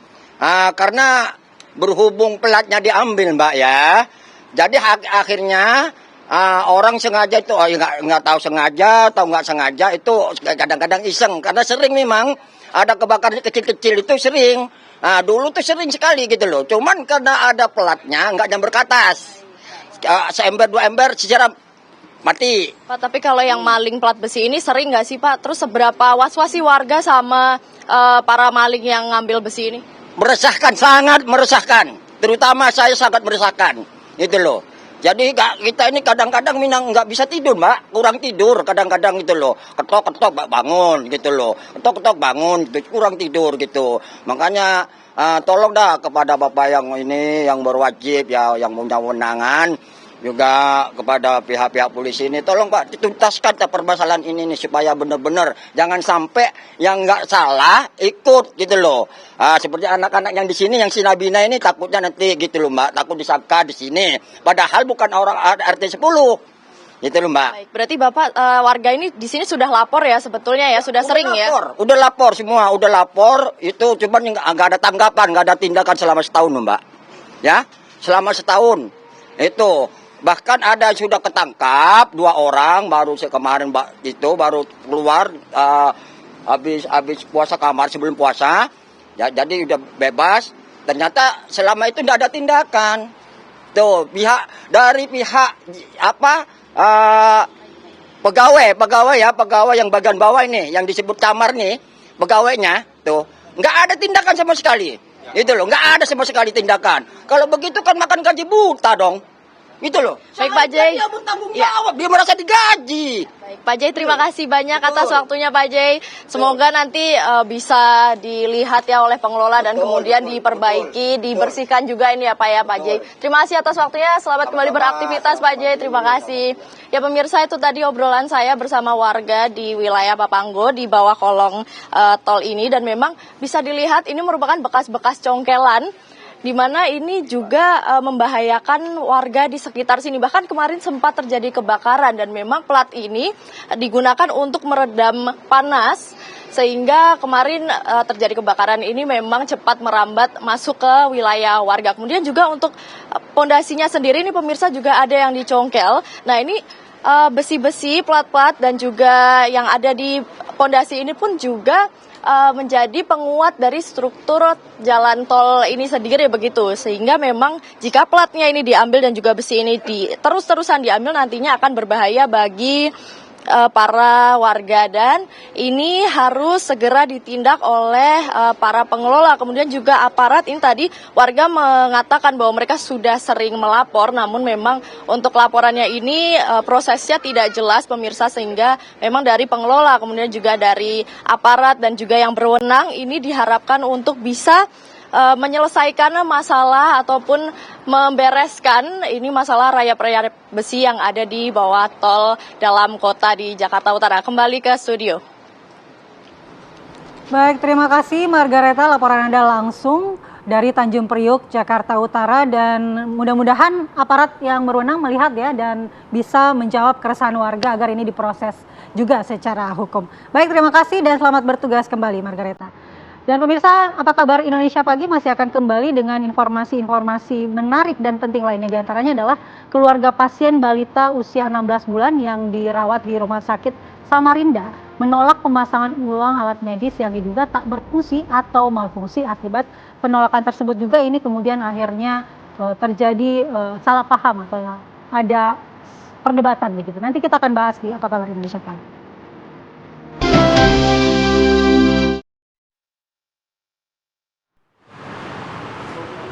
Karena berhubung platnya diambil Mbak ya, jadi akhirnya orang sengaja itu, nggak tahu sengaja atau nggak sengaja itu kadang-kadang iseng, karena sering memang ada kebakaran kecil-kecil itu sering. Dulu tuh sering sekali gitu loh, cuman karena ada platnya nggak nyamber ke atas, seember 2 ember sejarah mati. Pak, tapi kalau yang maling plat besi ini sering nggak sih Pak? Terus seberapa was-was sih warga sama para maling yang ngambil besi ini? Meresahkan, sangat meresahkan. Terutama saya sangat meresahkan. Itu loh. Jadi kita ini kadang-kadang Minang nggak bisa tidur, Mbak. Kurang tidur kadang-kadang gitu loh. Ketok-ketok bangun gitu loh. Ketok-ketok bangun gitu, kurang tidur gitu. Makanya tolong dah kepada Bapak yang ini yang berwajib ya, yang punya wewenangan, juga kepada pihak-pihak polisi ini, tolong Pak dituntaskan permasalahan ini nih, supaya benar-benar jangan sampai yang nggak salah ikut gitu loh. Seperti anak-anak yang di sini, yang si Nabina ini takutnya nanti gitu loh Mbak, takut disangka di sini. Padahal bukan orang RT 10. Gitu loh Mbak. Baik, berarti Bapak warga ini di sini sudah lapor ya sebetulnya ya, sudah sering lapor, ya? Udah lapor semua, udah lapor, itu cuman nggak ada tanggapan, nggak ada tindakan selama setahun loh Mbak. Ya, selama setahun. Itu bahkan ada sudah ketangkap 2 orang baru kemarin itu baru keluar habis puasa kamar sebelum puasa ya, jadi udah bebas. Ternyata selama itu tidak ada tindakan tuh dari pihak pegawai yang bagian bawah ini yang disebut kamar nih, pegawainya tuh nggak ada tindakan sama sekali. Itu loh, nggak ada sama sekali tindakan. Kalau begitu kan makan gaji buta dong. Gitu loh. Baik Pak Jai. Dia bertanggung jawab, dia merasa digaji. Baik Pak Jai, terima kasih banyak atas waktunya Pak Jai. Semoga nanti bisa dilihat ya oleh pengelola dan kemudian diperbaiki, dibersihkan juga ini ya Pak Jai. Terima kasih atas waktunya. Selamat kembali beraktivitas Pak Jai. Terima kasih. Ya pemirsa, itu tadi obrolan saya bersama warga di wilayah Papanggo di bawah kolong tol ini, dan memang bisa dilihat ini merupakan bekas-bekas congkelan, di mana ini juga membahayakan warga di sekitar sini. Bahkan kemarin sempat terjadi kebakaran, dan memang plat ini digunakan untuk meredam panas, sehingga kemarin terjadi kebakaran ini memang cepat merambat masuk ke wilayah warga. Kemudian juga untuk pondasinya sendiri ini pemirsa juga ada yang dicongkel. Nah ini besi-besi, plat-plat dan juga yang ada di pondasi ini pun juga menjadi penguat dari struktur jalan tol ini sendiri begitu, sehingga memang jika platnya ini diambil dan juga besi ini terus-terusan diambil, nantinya akan berbahaya bagi para warga, dan ini harus segera ditindak oleh para pengelola. Kemudian juga aparat ini, tadi warga mengatakan bahwa mereka sudah sering melapor, namun memang untuk laporannya ini prosesnya tidak jelas pemirsa, sehingga memang dari pengelola kemudian juga dari aparat dan juga yang berwenang ini diharapkan untuk bisa menyelesaikan masalah ataupun membereskan ini masalah rayap-rayap besi yang ada di bawah tol dalam kota di Jakarta Utara. Kembali ke studio. Baik, terima kasih Margareta, laporan Anda langsung dari Tanjung Priok, Jakarta Utara, dan mudah-mudahan aparat yang berwenang melihat ya dan bisa menjawab keresahan warga agar ini diproses juga secara hukum. Baik, terima kasih dan selamat bertugas kembali Margareta. Dan pemirsa, apa kabar Indonesia Pagi masih akan kembali dengan informasi-informasi menarik dan penting lainnya. Di antaranya adalah keluarga pasien balita usia 16 bulan yang dirawat di Rumah Sakit Samarinda menolak pemasangan ulang alat medis yang diduga tak berfungsi atau malfungsi. Akibat penolakan tersebut juga ini kemudian akhirnya terjadi salah paham atau ada perdebatan begitu. Nanti kita akan bahas di Apa Kabar Indonesia Pagi.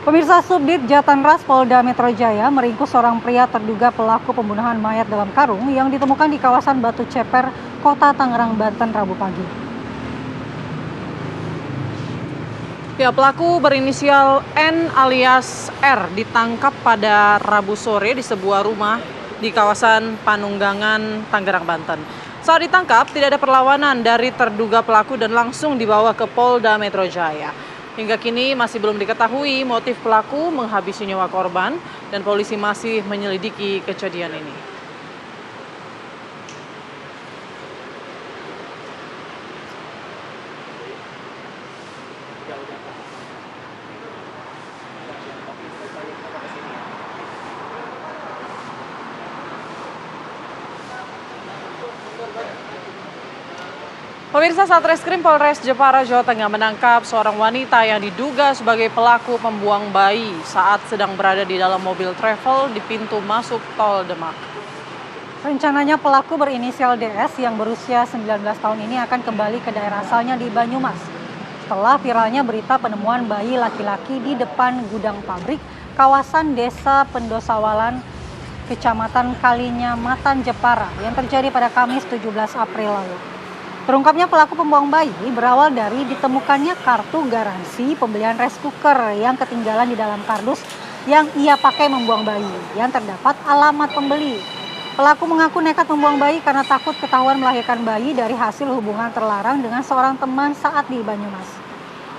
Pemirsa, Subdit Jatanras Polda Metro Jaya meringkus seorang pria terduga pelaku pembunuhan mayat dalam karung yang ditemukan di kawasan Batu Ceper, Kota Tangerang, Banten, Rabu pagi. Ya, pelaku berinisial N alias R ditangkap pada Rabu sore di sebuah rumah di kawasan Panunggangan, Tangerang, Banten. Saat ditangkap, tidak ada perlawanan dari terduga pelaku dan langsung dibawa ke Polda Metro Jaya. Hingga kini masih belum diketahui motif pelaku menghabisi nyawa korban, dan polisi masih menyelidiki kejadian ini. Pemirsa, Satreskrim Polres Jepara, Jawa Tengah menangkap seorang wanita yang diduga sebagai pelaku pembuang bayi saat sedang berada di dalam mobil travel di pintu masuk tol Demak. Rencananya pelaku berinisial DS yang berusia 19 tahun ini akan kembali ke daerah asalnya di Banyumas. Setelah viralnya berita penemuan bayi laki-laki di depan gudang pabrik kawasan Desa Pendosawalan, Kecamatan Kalinyamatan, Jepara yang terjadi pada Kamis 17 April lalu. Terungkapnya pelaku pembuang bayi berawal dari ditemukannya kartu garansi pembelian rice cooker yang ketinggalan di dalam kardus yang ia pakai membuang bayi yang terdapat alamat pembeli. Pelaku mengaku nekat membuang bayi karena takut ketahuan melahirkan bayi dari hasil hubungan terlarang dengan seorang teman saat di Banyumas.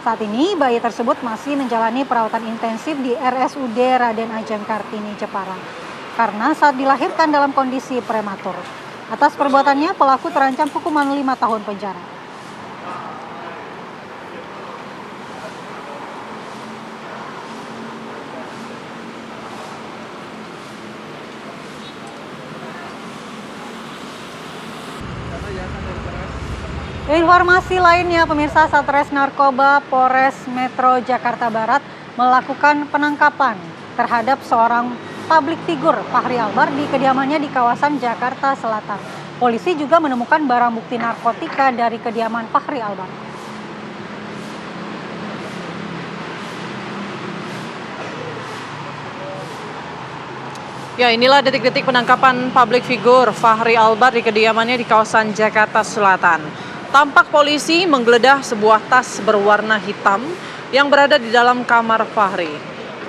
Saat ini bayi tersebut masih menjalani perawatan intensif di RSUD Raden Ajeng Kartini, Jepara, karena saat dilahirkan dalam kondisi prematur. Atas perbuatannya, pelaku terancam hukuman 5 tahun penjara. Informasi lainnya, pemirsa, Satres Narkoba Polres Metro Jakarta Barat melakukan penangkapan terhadap seorang public figure Fahri Albar di kediamannya di kawasan Jakarta Selatan. Polisi juga menemukan barang bukti narkotika dari kediaman Fahri Albar. Ya, inilah detik-detik penangkapan public figure Fahri Albar di kediamannya di kawasan Jakarta Selatan. Tampak polisi menggeledah sebuah tas berwarna hitam yang berada di dalam kamar Fahri.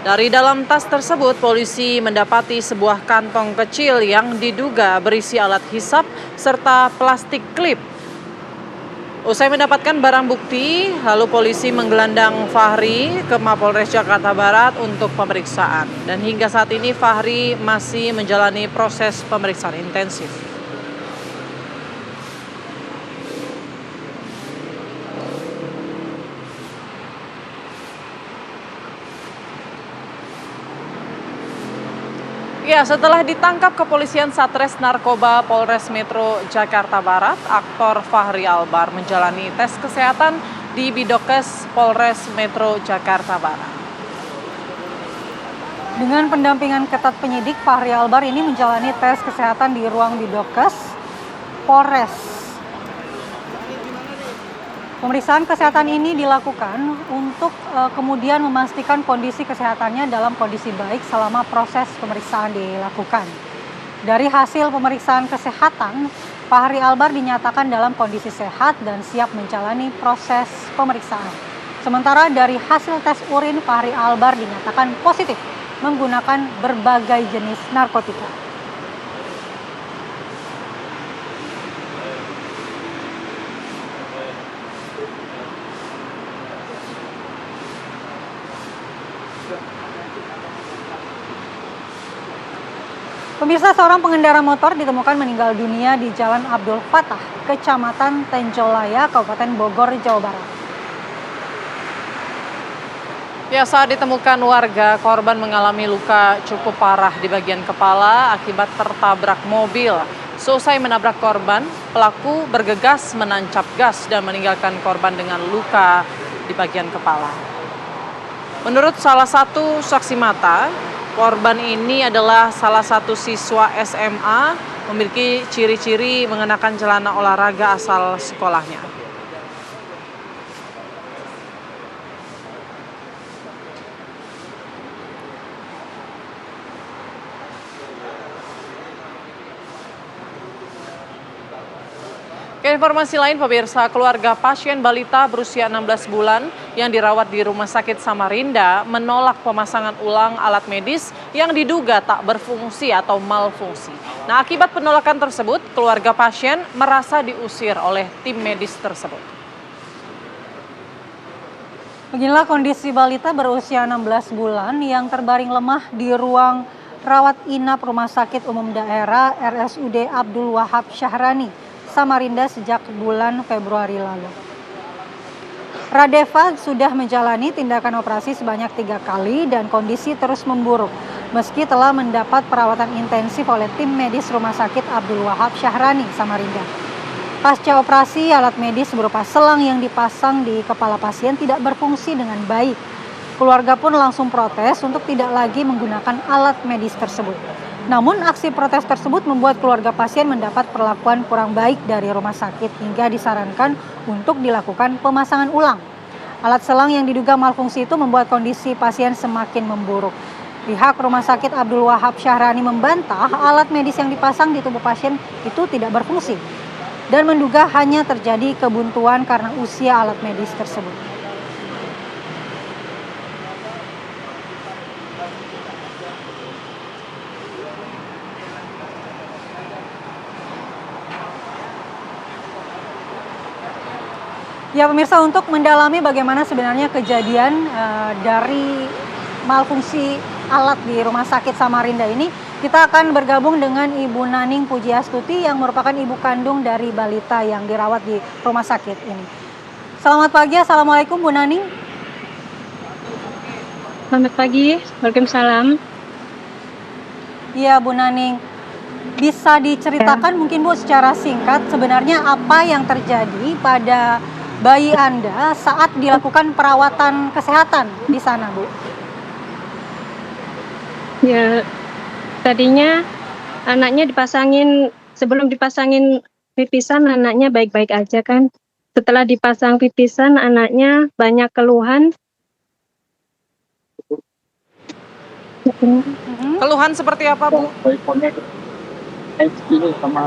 Dari dalam tas tersebut, polisi mendapati sebuah kantong kecil yang diduga berisi alat hisap serta plastik klip. Usai mendapatkan barang bukti, lalu polisi menggelandang Fahri ke Mapolres Jakarta Barat untuk pemeriksaan. Dan hingga saat ini Fahri masih menjalani proses pemeriksaan intensif. Ya, setelah ditangkap kepolisian Satres Narkoba Polres Metro Jakarta Barat, aktor Fahri Albar menjalani tes kesehatan di Bidokes Polres Metro Jakarta Barat. Dengan pendampingan ketat penyidik, Fahri Albar ini menjalani tes kesehatan di ruang Bidokes Polres. Pemeriksaan kesehatan ini dilakukan untuk kemudian memastikan kondisi kesehatannya dalam kondisi baik selama proses pemeriksaan dilakukan. Dari hasil pemeriksaan kesehatan, Fahri Albar dinyatakan dalam kondisi sehat dan siap menjalani proses pemeriksaan. Sementara dari hasil tes urin, Fahri Albar dinyatakan positif menggunakan berbagai jenis narkotika. Pemirsa, seorang pengendara motor ditemukan meninggal dunia di Jalan Abdul Fatah, Kecamatan Tenjolaya, Kabupaten Bogor, Jawa Barat. Ya, saat ditemukan warga, korban mengalami luka cukup parah di bagian kepala akibat tertabrak mobil. Seusai menabrak korban, pelaku bergegas menancap gas dan meninggalkan korban dengan luka di bagian kepala. Menurut salah satu saksi mata, korban ini adalah salah satu siswa SMA, memiliki ciri-ciri mengenakan celana olahraga asal sekolahnya. Informasi lain, pemirsa, keluarga pasien balita berusia 16 bulan yang dirawat di Rumah Sakit Samarinda menolak pemasangan ulang alat medis yang diduga tak berfungsi atau malfungsi. Nah, akibat penolakan tersebut, keluarga pasien merasa diusir oleh tim medis tersebut. Beginilah kondisi balita berusia 16 bulan yang terbaring lemah di ruang rawat inap Rumah Sakit Umum Daerah RSUD Abdul Wahab Syahrani, Samarinda sejak bulan Februari lalu. Radeva sudah menjalani tindakan operasi sebanyak 3 kali dan kondisi terus memburuk meski telah mendapat perawatan intensif oleh tim medis Rumah Sakit Abdul Wahab Syahrani, Samarinda. Pasca operasi, alat medis berupa selang yang dipasang di kepala pasien tidak berfungsi dengan baik. Keluarga pun langsung protes untuk tidak lagi menggunakan alat medis tersebut. Namun aksi protes tersebut membuat keluarga pasien mendapat perlakuan kurang baik dari rumah sakit hingga disarankan untuk dilakukan pemasangan ulang. Alat selang yang diduga malfungsi itu membuat kondisi pasien semakin memburuk. Pihak Rumah Sakit Abdul Wahab Syahrani membantah alat medis yang dipasang di tubuh pasien itu tidak berfungsi dan menduga hanya terjadi kebuntuan karena usia alat medis tersebut. Ya pemirsa, untuk mendalami bagaimana sebenarnya kejadian dari malfungsi alat di Rumah Sakit Samarinda ini, kita akan bergabung dengan Ibu Naning Pujiastuti yang merupakan ibu kandung dari balita yang dirawat di rumah sakit ini. Selamat pagi, Assalamualaikum Bu Naning. Selamat pagi, Waalaikumsalam. Iya Bu Naning, bisa diceritakan mungkin Bu secara singkat sebenarnya apa yang terjadi pada bayi Anda saat dilakukan perawatan kesehatan di sana, Bu? Ya, tadinya anaknya sebelum dipasangin pipisan anaknya baik-baik aja kan. Setelah dipasang pipisan anaknya banyak keluhan. Keluhan seperti apa, Bu?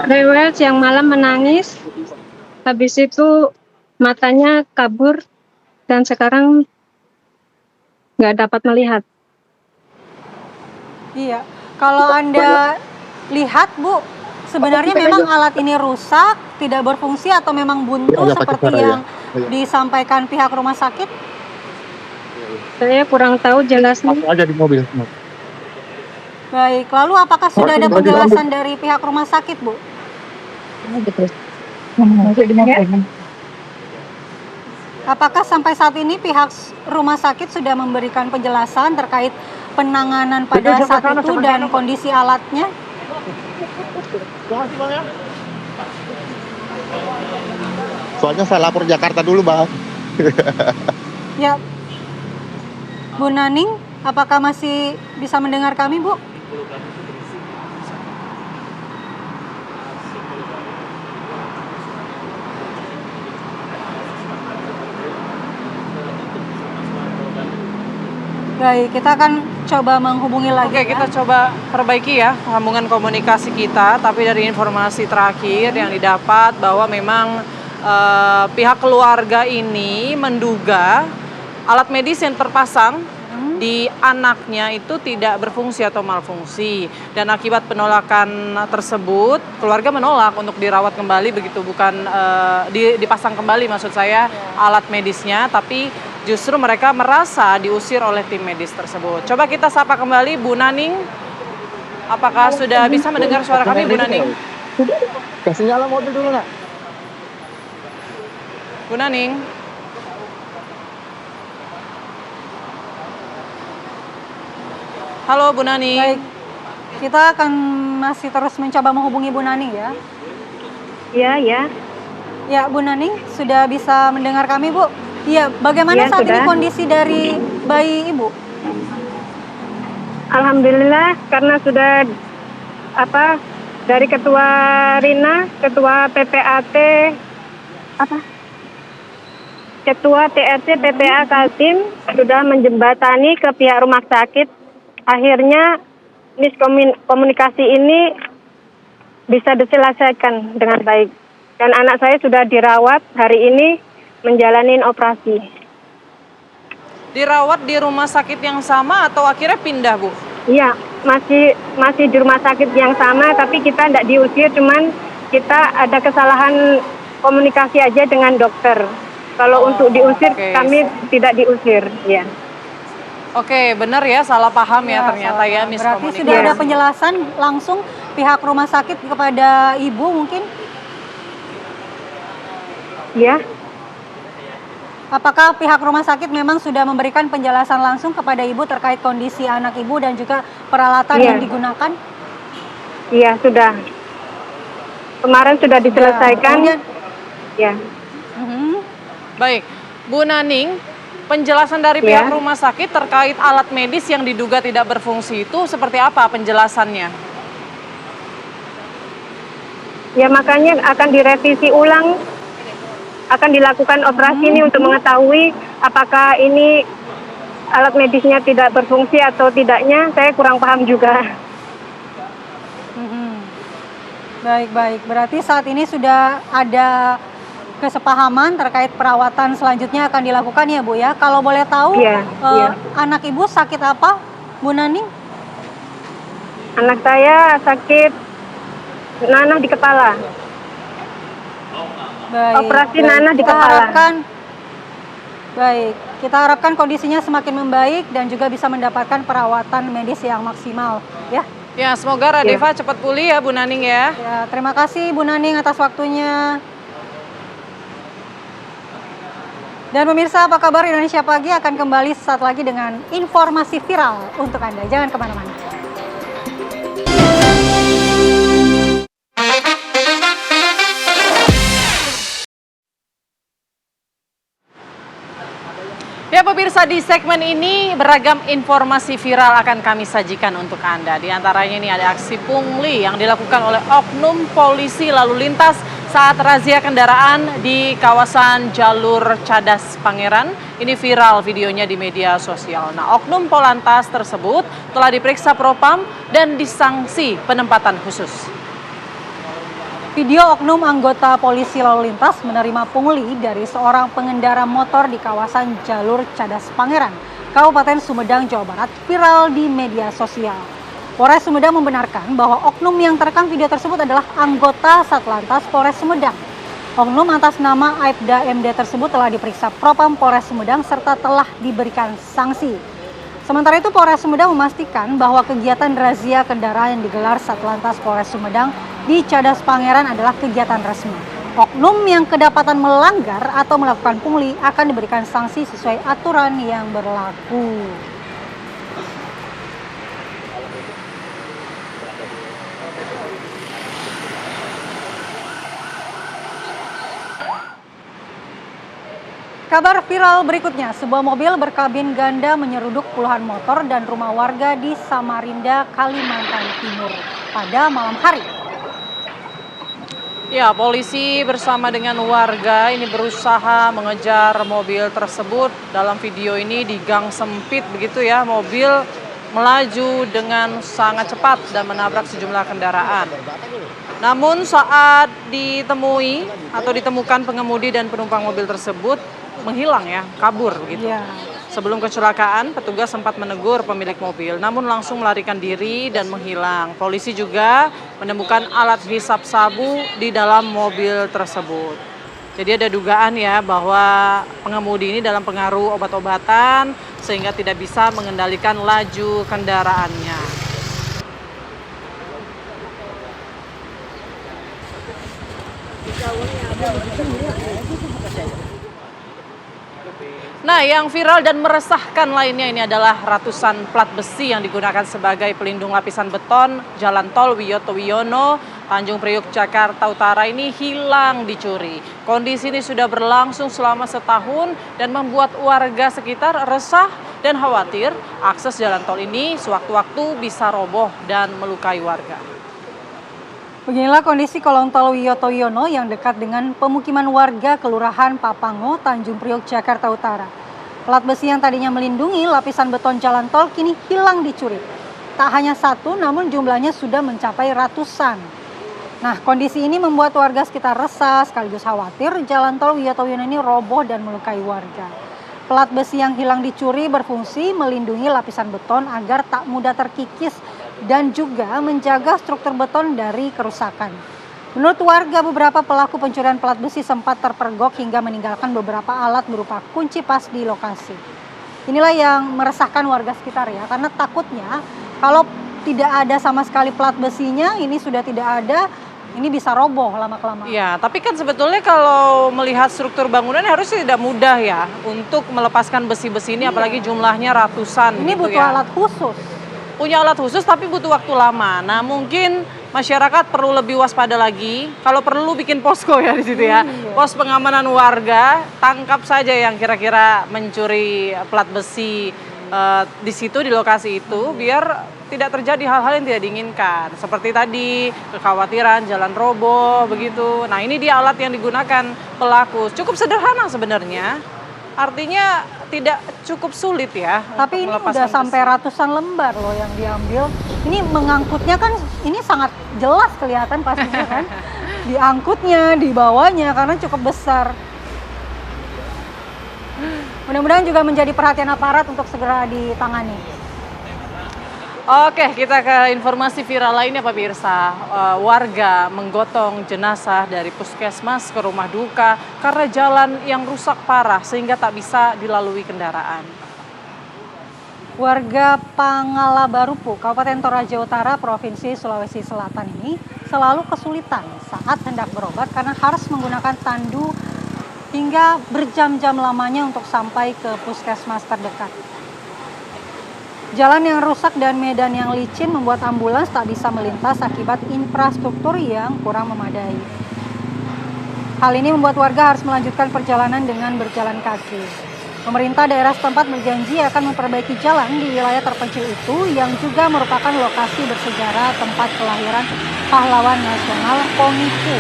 Rewel, siang malam menangis. Habis itu matanya kabur dan sekarang nggak dapat melihat. Iya, kalau Anda lihat Bu, sebenarnya memang alat ini rusak, tidak berfungsi atau memang buntu seperti yang disampaikan pihak rumah sakit? Saya kurang tahu jelasnya. Ada di mobil. Baik, lalu apakah sudah ada penjelasan dari pihak rumah sakit, Bu? Apakah sampai saat ini pihak rumah sakit sudah memberikan penjelasan terkait penanganan pada saat itu dan kondisi alatnya? Soalnya saya lapor Jakarta dulu, Bang. Ya, Bu Naning, apakah masih bisa mendengar kami, Bu? Baik, kita akan coba menghubungi lagi. Oke, kita coba perbaiki ya sambungan komunikasi kita. Tapi dari informasi terakhir yang didapat bahwa memang pihak keluarga ini menduga alat medis yang terpasang di anaknya itu tidak berfungsi atau malfungsi. Dan akibat penolakan tersebut, keluarga menolak untuk dirawat kembali, begitu bukan dipasang kembali maksud saya alat medisnya, tapi justru mereka merasa diusir oleh tim medis tersebut. Coba kita sapa kembali Bu Naning. Apakah sudah bisa mendengar suara kami, Bu Naning? Kasih nyala mobil dulu, Nak. Bu Naning. Halo Bu Naning. Baik, kita akan masih terus mencoba menghubungi Bu Naning ya. Iya, ya. Ya, Bu Naning, sudah bisa mendengar kami, Bu? Iya, bagaimana Ya, saat ini sudah. kondisi dari bayi Ibu? Alhamdulillah karena sudah dari Ketua Rina, Ketua PPAT, Ketua TRC PPA Kaltim sudah menjembatani ke pihak rumah sakit. Akhirnya miskomunikasi ini bisa diselesaikan dengan baik. Dan anak saya sudah dirawat hari ini menjalani operasi. Dirawat di rumah sakit yang sama atau akhirnya pindah, Bu? Iya, masih di rumah sakit yang sama, tapi kita tidak diusir, cuman kita ada kesalahan komunikasi aja dengan dokter. Kalau untuk diusir, kami tidak diusir, ya. Oke, benar ya, salah paham ya ternyata ya, Berarti miskomunikasi. sudah ada penjelasan langsung pihak rumah sakit kepada Ibu mungkin? Ya. Apakah pihak rumah sakit memang sudah memberikan penjelasan langsung kepada Ibu terkait kondisi anak Ibu dan juga peralatan Iya. yang digunakan? Iya, sudah. Kemarin sudah diselesaikan. Ya. Baik, Bu Naning, penjelasan dari pihak rumah sakit terkait alat medis yang diduga tidak berfungsi itu seperti apa penjelasannya? Ya, makanya akan direvisi ulang, akan dilakukan operasi ini untuk mengetahui apakah ini alat medisnya tidak berfungsi atau tidaknya, saya kurang paham juga. Baik. Berarti saat ini sudah ada kesepahaman terkait perawatan selanjutnya akan dilakukan ya Bu ya. Kalau boleh tahu, Iya. anak Ibu sakit apa, Bu Naning? Anak saya sakit nanah di kepala. Operasi nanah di kepala. Kita harapkan kondisinya semakin membaik dan juga bisa mendapatkan perawatan medis yang maksimal ya. Ya, semoga Radeva cepat pulih ya Bu Naning ya. Ya, terima kasih Bu Naning atas waktunya. Dan pemirsa, apa kabar? Indonesia Pagi akan kembali saat lagi dengan informasi viral untuk Anda. Jangan kemana-mana. Ya pemirsa, di segmen ini beragam informasi viral akan kami sajikan untuk Anda. Di antaranya ini ada aksi pungli yang dilakukan oleh oknum polisi lalu lintas saat razia kendaraan di kawasan jalur Cadas Pangeran. Ini viral videonya di media sosial. Nah, oknum Polantas tersebut telah diperiksa Propam dan disanksi penempatan khusus. Video oknum anggota polisi lalu lintas menerima pungli dari seorang pengendara motor di kawasan jalur Cadas Pangeran, Kabupaten Sumedang, Jawa Barat, viral di media sosial. Polres Sumedang membenarkan bahwa oknum yang terekam video tersebut adalah anggota Satlantas Polres Sumedang. Oknum atas nama Aibda MD tersebut telah diperiksa Propam Polres Sumedang serta telah diberikan sanksi. Sementara itu Polres Sumedang memastikan bahwa kegiatan razia kendaraan yang digelar Satlantas Polres Sumedang di Cadas Pangeran adalah kegiatan resmi. Oknum yang kedapatan melanggar atau melakukan pungli akan diberikan sanksi sesuai aturan yang berlaku. Kabar viral berikutnya, sebuah mobil berkabin ganda menyeruduk puluhan motor dan rumah warga di Samarinda, Kalimantan Timur pada malam hari. Ya, polisi bersama dengan warga ini berusaha mengejar mobil tersebut. Dalam video ini di gang sempit begitu ya, mobil melaju dengan sangat cepat dan menabrak sejumlah kendaraan. Namun saat ditemui atau ditemukan pengemudi dan penumpang mobil tersebut menghilang ya, kabur begitu. Sebelum kecelakaan, petugas sempat menegur pemilik mobil, namun langsung melarikan diri dan menghilang. Polisi juga menemukan alat hisap sabu di dalam mobil tersebut. Jadi ada dugaan ya bahwa pengemudi ini dalam pengaruh obat-obatan sehingga tidak bisa mengendalikan laju kendaraannya. Nah, yang viral dan meresahkan lainnya ini adalah ratusan plat besi yang digunakan sebagai pelindung lapisan beton Jalan Tol Wiyoto Wiono, Tanjung Priok, Jakarta Utara ini hilang dicuri. Kondisi ini sudah berlangsung selama setahun dan membuat warga sekitar resah dan khawatir akses jalan tol ini sewaktu-waktu bisa roboh dan melukai warga. Beginilah kondisi kolong tol Wiyoto Wiono yang dekat dengan pemukiman warga Kelurahan Papango, Tanjung Priok, Jakarta Utara. Plat besi yang tadinya melindungi lapisan beton jalan tol kini hilang dicuri. Tak hanya satu, namun jumlahnya sudah mencapai ratusan. Nah, kondisi ini membuat warga sekitar resah sekaligus khawatir jalan tol Wiyoto Wiono ini roboh dan melukai warga. Plat besi yang hilang dicuri berfungsi melindungi lapisan beton agar tak mudah terkikis dan juga menjaga struktur beton dari kerusakan. Menurut warga, beberapa pelaku pencurian plat besi sempat terpergok hingga meninggalkan beberapa alat berupa kunci pas di lokasi. Inilah yang meresahkan warga sekitar ya, karena takutnya kalau tidak ada sama sekali plat besinya, ini sudah tidak ada, ini bisa roboh lama-kelamaan. Ya, tapi kan sebetulnya kalau melihat struktur bangunan harusnya tidak mudah ya untuk melepaskan besi-besi ini, apalagi jumlahnya ratusan. Ini gitu butuh ya. alat khusus. Punya alat khusus tapi butuh waktu lama. Nah, mungkin masyarakat perlu lebih waspada lagi. Kalau perlu bikin posko ya di situ ya. Pos pengamanan warga, tangkap saja yang kira-kira mencuri plat besi di situ, di lokasi itu, biar tidak terjadi hal-hal yang tidak diinginkan. Seperti tadi, kekhawatiran jalan roboh begitu. Nah, ini dia alat yang digunakan pelaku. Cukup sederhana sebenarnya. Artinya tidak cukup sulit ya. Tapi ini udah sampai ratusan lembar loh yang diambil. Ini mengangkutnya kan ini sangat jelas kelihatan pastinya kan. Diangkutnya, dibawanya karena cukup besar. Mudah-mudahan juga menjadi perhatian aparat untuk segera ditangani. Oke, kita ke informasi viral lainnya pemirsa. Warga menggotong jenazah dari puskesmas ke rumah duka karena jalan yang rusak parah sehingga tak bisa dilalui kendaraan. Warga Pangala Barupu, Kabupaten Toraja Utara, Provinsi Sulawesi Selatan ini selalu kesulitan saat hendak berobat karena harus menggunakan tandu hingga berjam-jam lamanya untuk sampai ke puskesmas terdekat. Jalan yang rusak dan medan yang licin membuat ambulans tak bisa melintas akibat infrastruktur yang kurang memadai. Hal ini membuat warga harus melanjutkan perjalanan dengan berjalan kaki. Pemerintah daerah setempat berjanji akan memperbaiki jalan di wilayah terpencil itu yang juga merupakan lokasi bersejarah tempat kelahiran pahlawan nasional Poniku.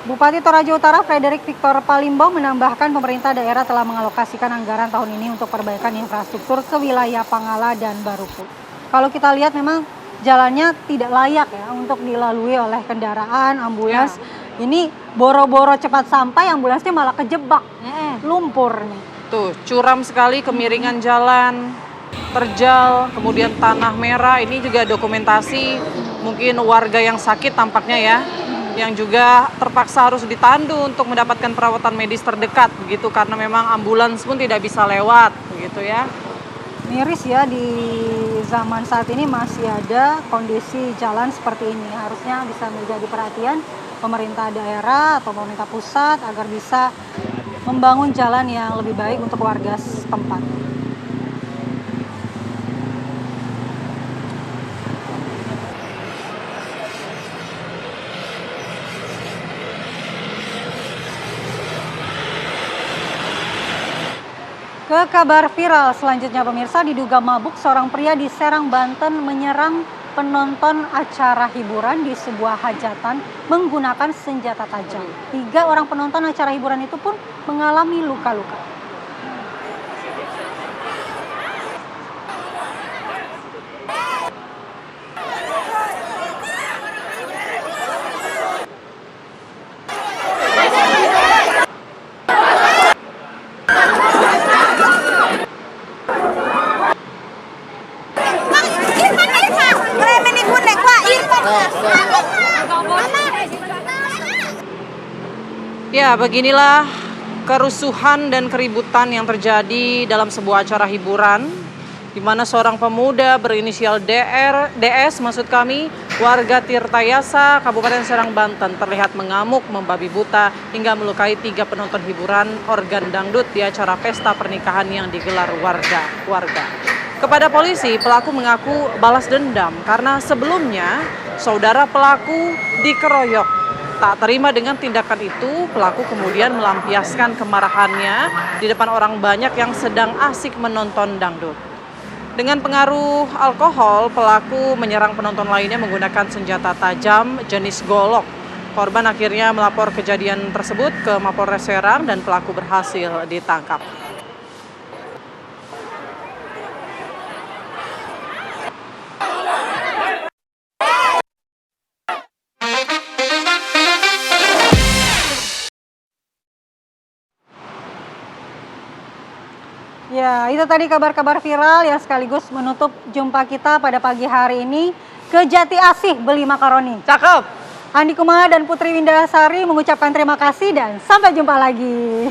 Bupati Toraja Utara Frederick Victor Palimbau menambahkan pemerintah daerah telah mengalokasikan anggaran tahun ini untuk perbaikan infrastruktur ke wilayah Pangala dan Barupu. Kalau kita lihat memang jalannya tidak layak ya untuk dilalui oleh kendaraan, ambulans. Ya. Ini boro-boro cepat sampai, ambulansnya malah kejebak, lumpur nih. Tuh, curam sekali kemiringan jalan, terjal, kemudian tanah merah. Ini juga dokumentasi mungkin warga yang sakit tampaknya ya. Yang juga terpaksa harus ditandu untuk mendapatkan perawatan medis terdekat begitu karena memang ambulans pun tidak bisa lewat begitu ya. Miris ya di zaman saat ini masih ada kondisi jalan seperti ini. Harusnya bisa menjadi perhatian pemerintah daerah atau pemerintah pusat agar bisa membangun jalan yang lebih baik untuk warga setempat. Ke kabar viral selanjutnya pemirsa, diduga mabuk seorang pria di Serang, Banten menyerang penonton acara hiburan di sebuah hajatan menggunakan senjata tajam. 3 orang penonton acara hiburan itu pun mengalami luka-luka. Ya, beginilah kerusuhan dan keributan yang terjadi dalam sebuah acara hiburan di mana seorang pemuda berinisial DS warga Tirtayasa, Kabupaten Serang, Banten terlihat mengamuk, membabi buta hingga melukai 3 penonton hiburan organ dangdut di acara pesta pernikahan yang digelar warga. Kepada polisi, pelaku mengaku balas dendam karena sebelumnya saudara pelaku dikeroyok. Tak terima dengan tindakan itu, pelaku kemudian melampiaskan kemarahannya di depan orang banyak yang sedang asik menonton dangdut. Dengan pengaruh alkohol, pelaku menyerang penonton lainnya menggunakan senjata tajam jenis golok. Korban akhirnya melapor kejadian tersebut ke Mapolres Serang dan pelaku berhasil ditangkap. Ya, itu tadi kabar-kabar viral yang sekaligus menutup jumpa kita pada pagi hari ini ke Jati Asih beli makaroni. Cakep. Andi Kumala dan Putri Windasari mengucapkan terima kasih dan sampai jumpa lagi.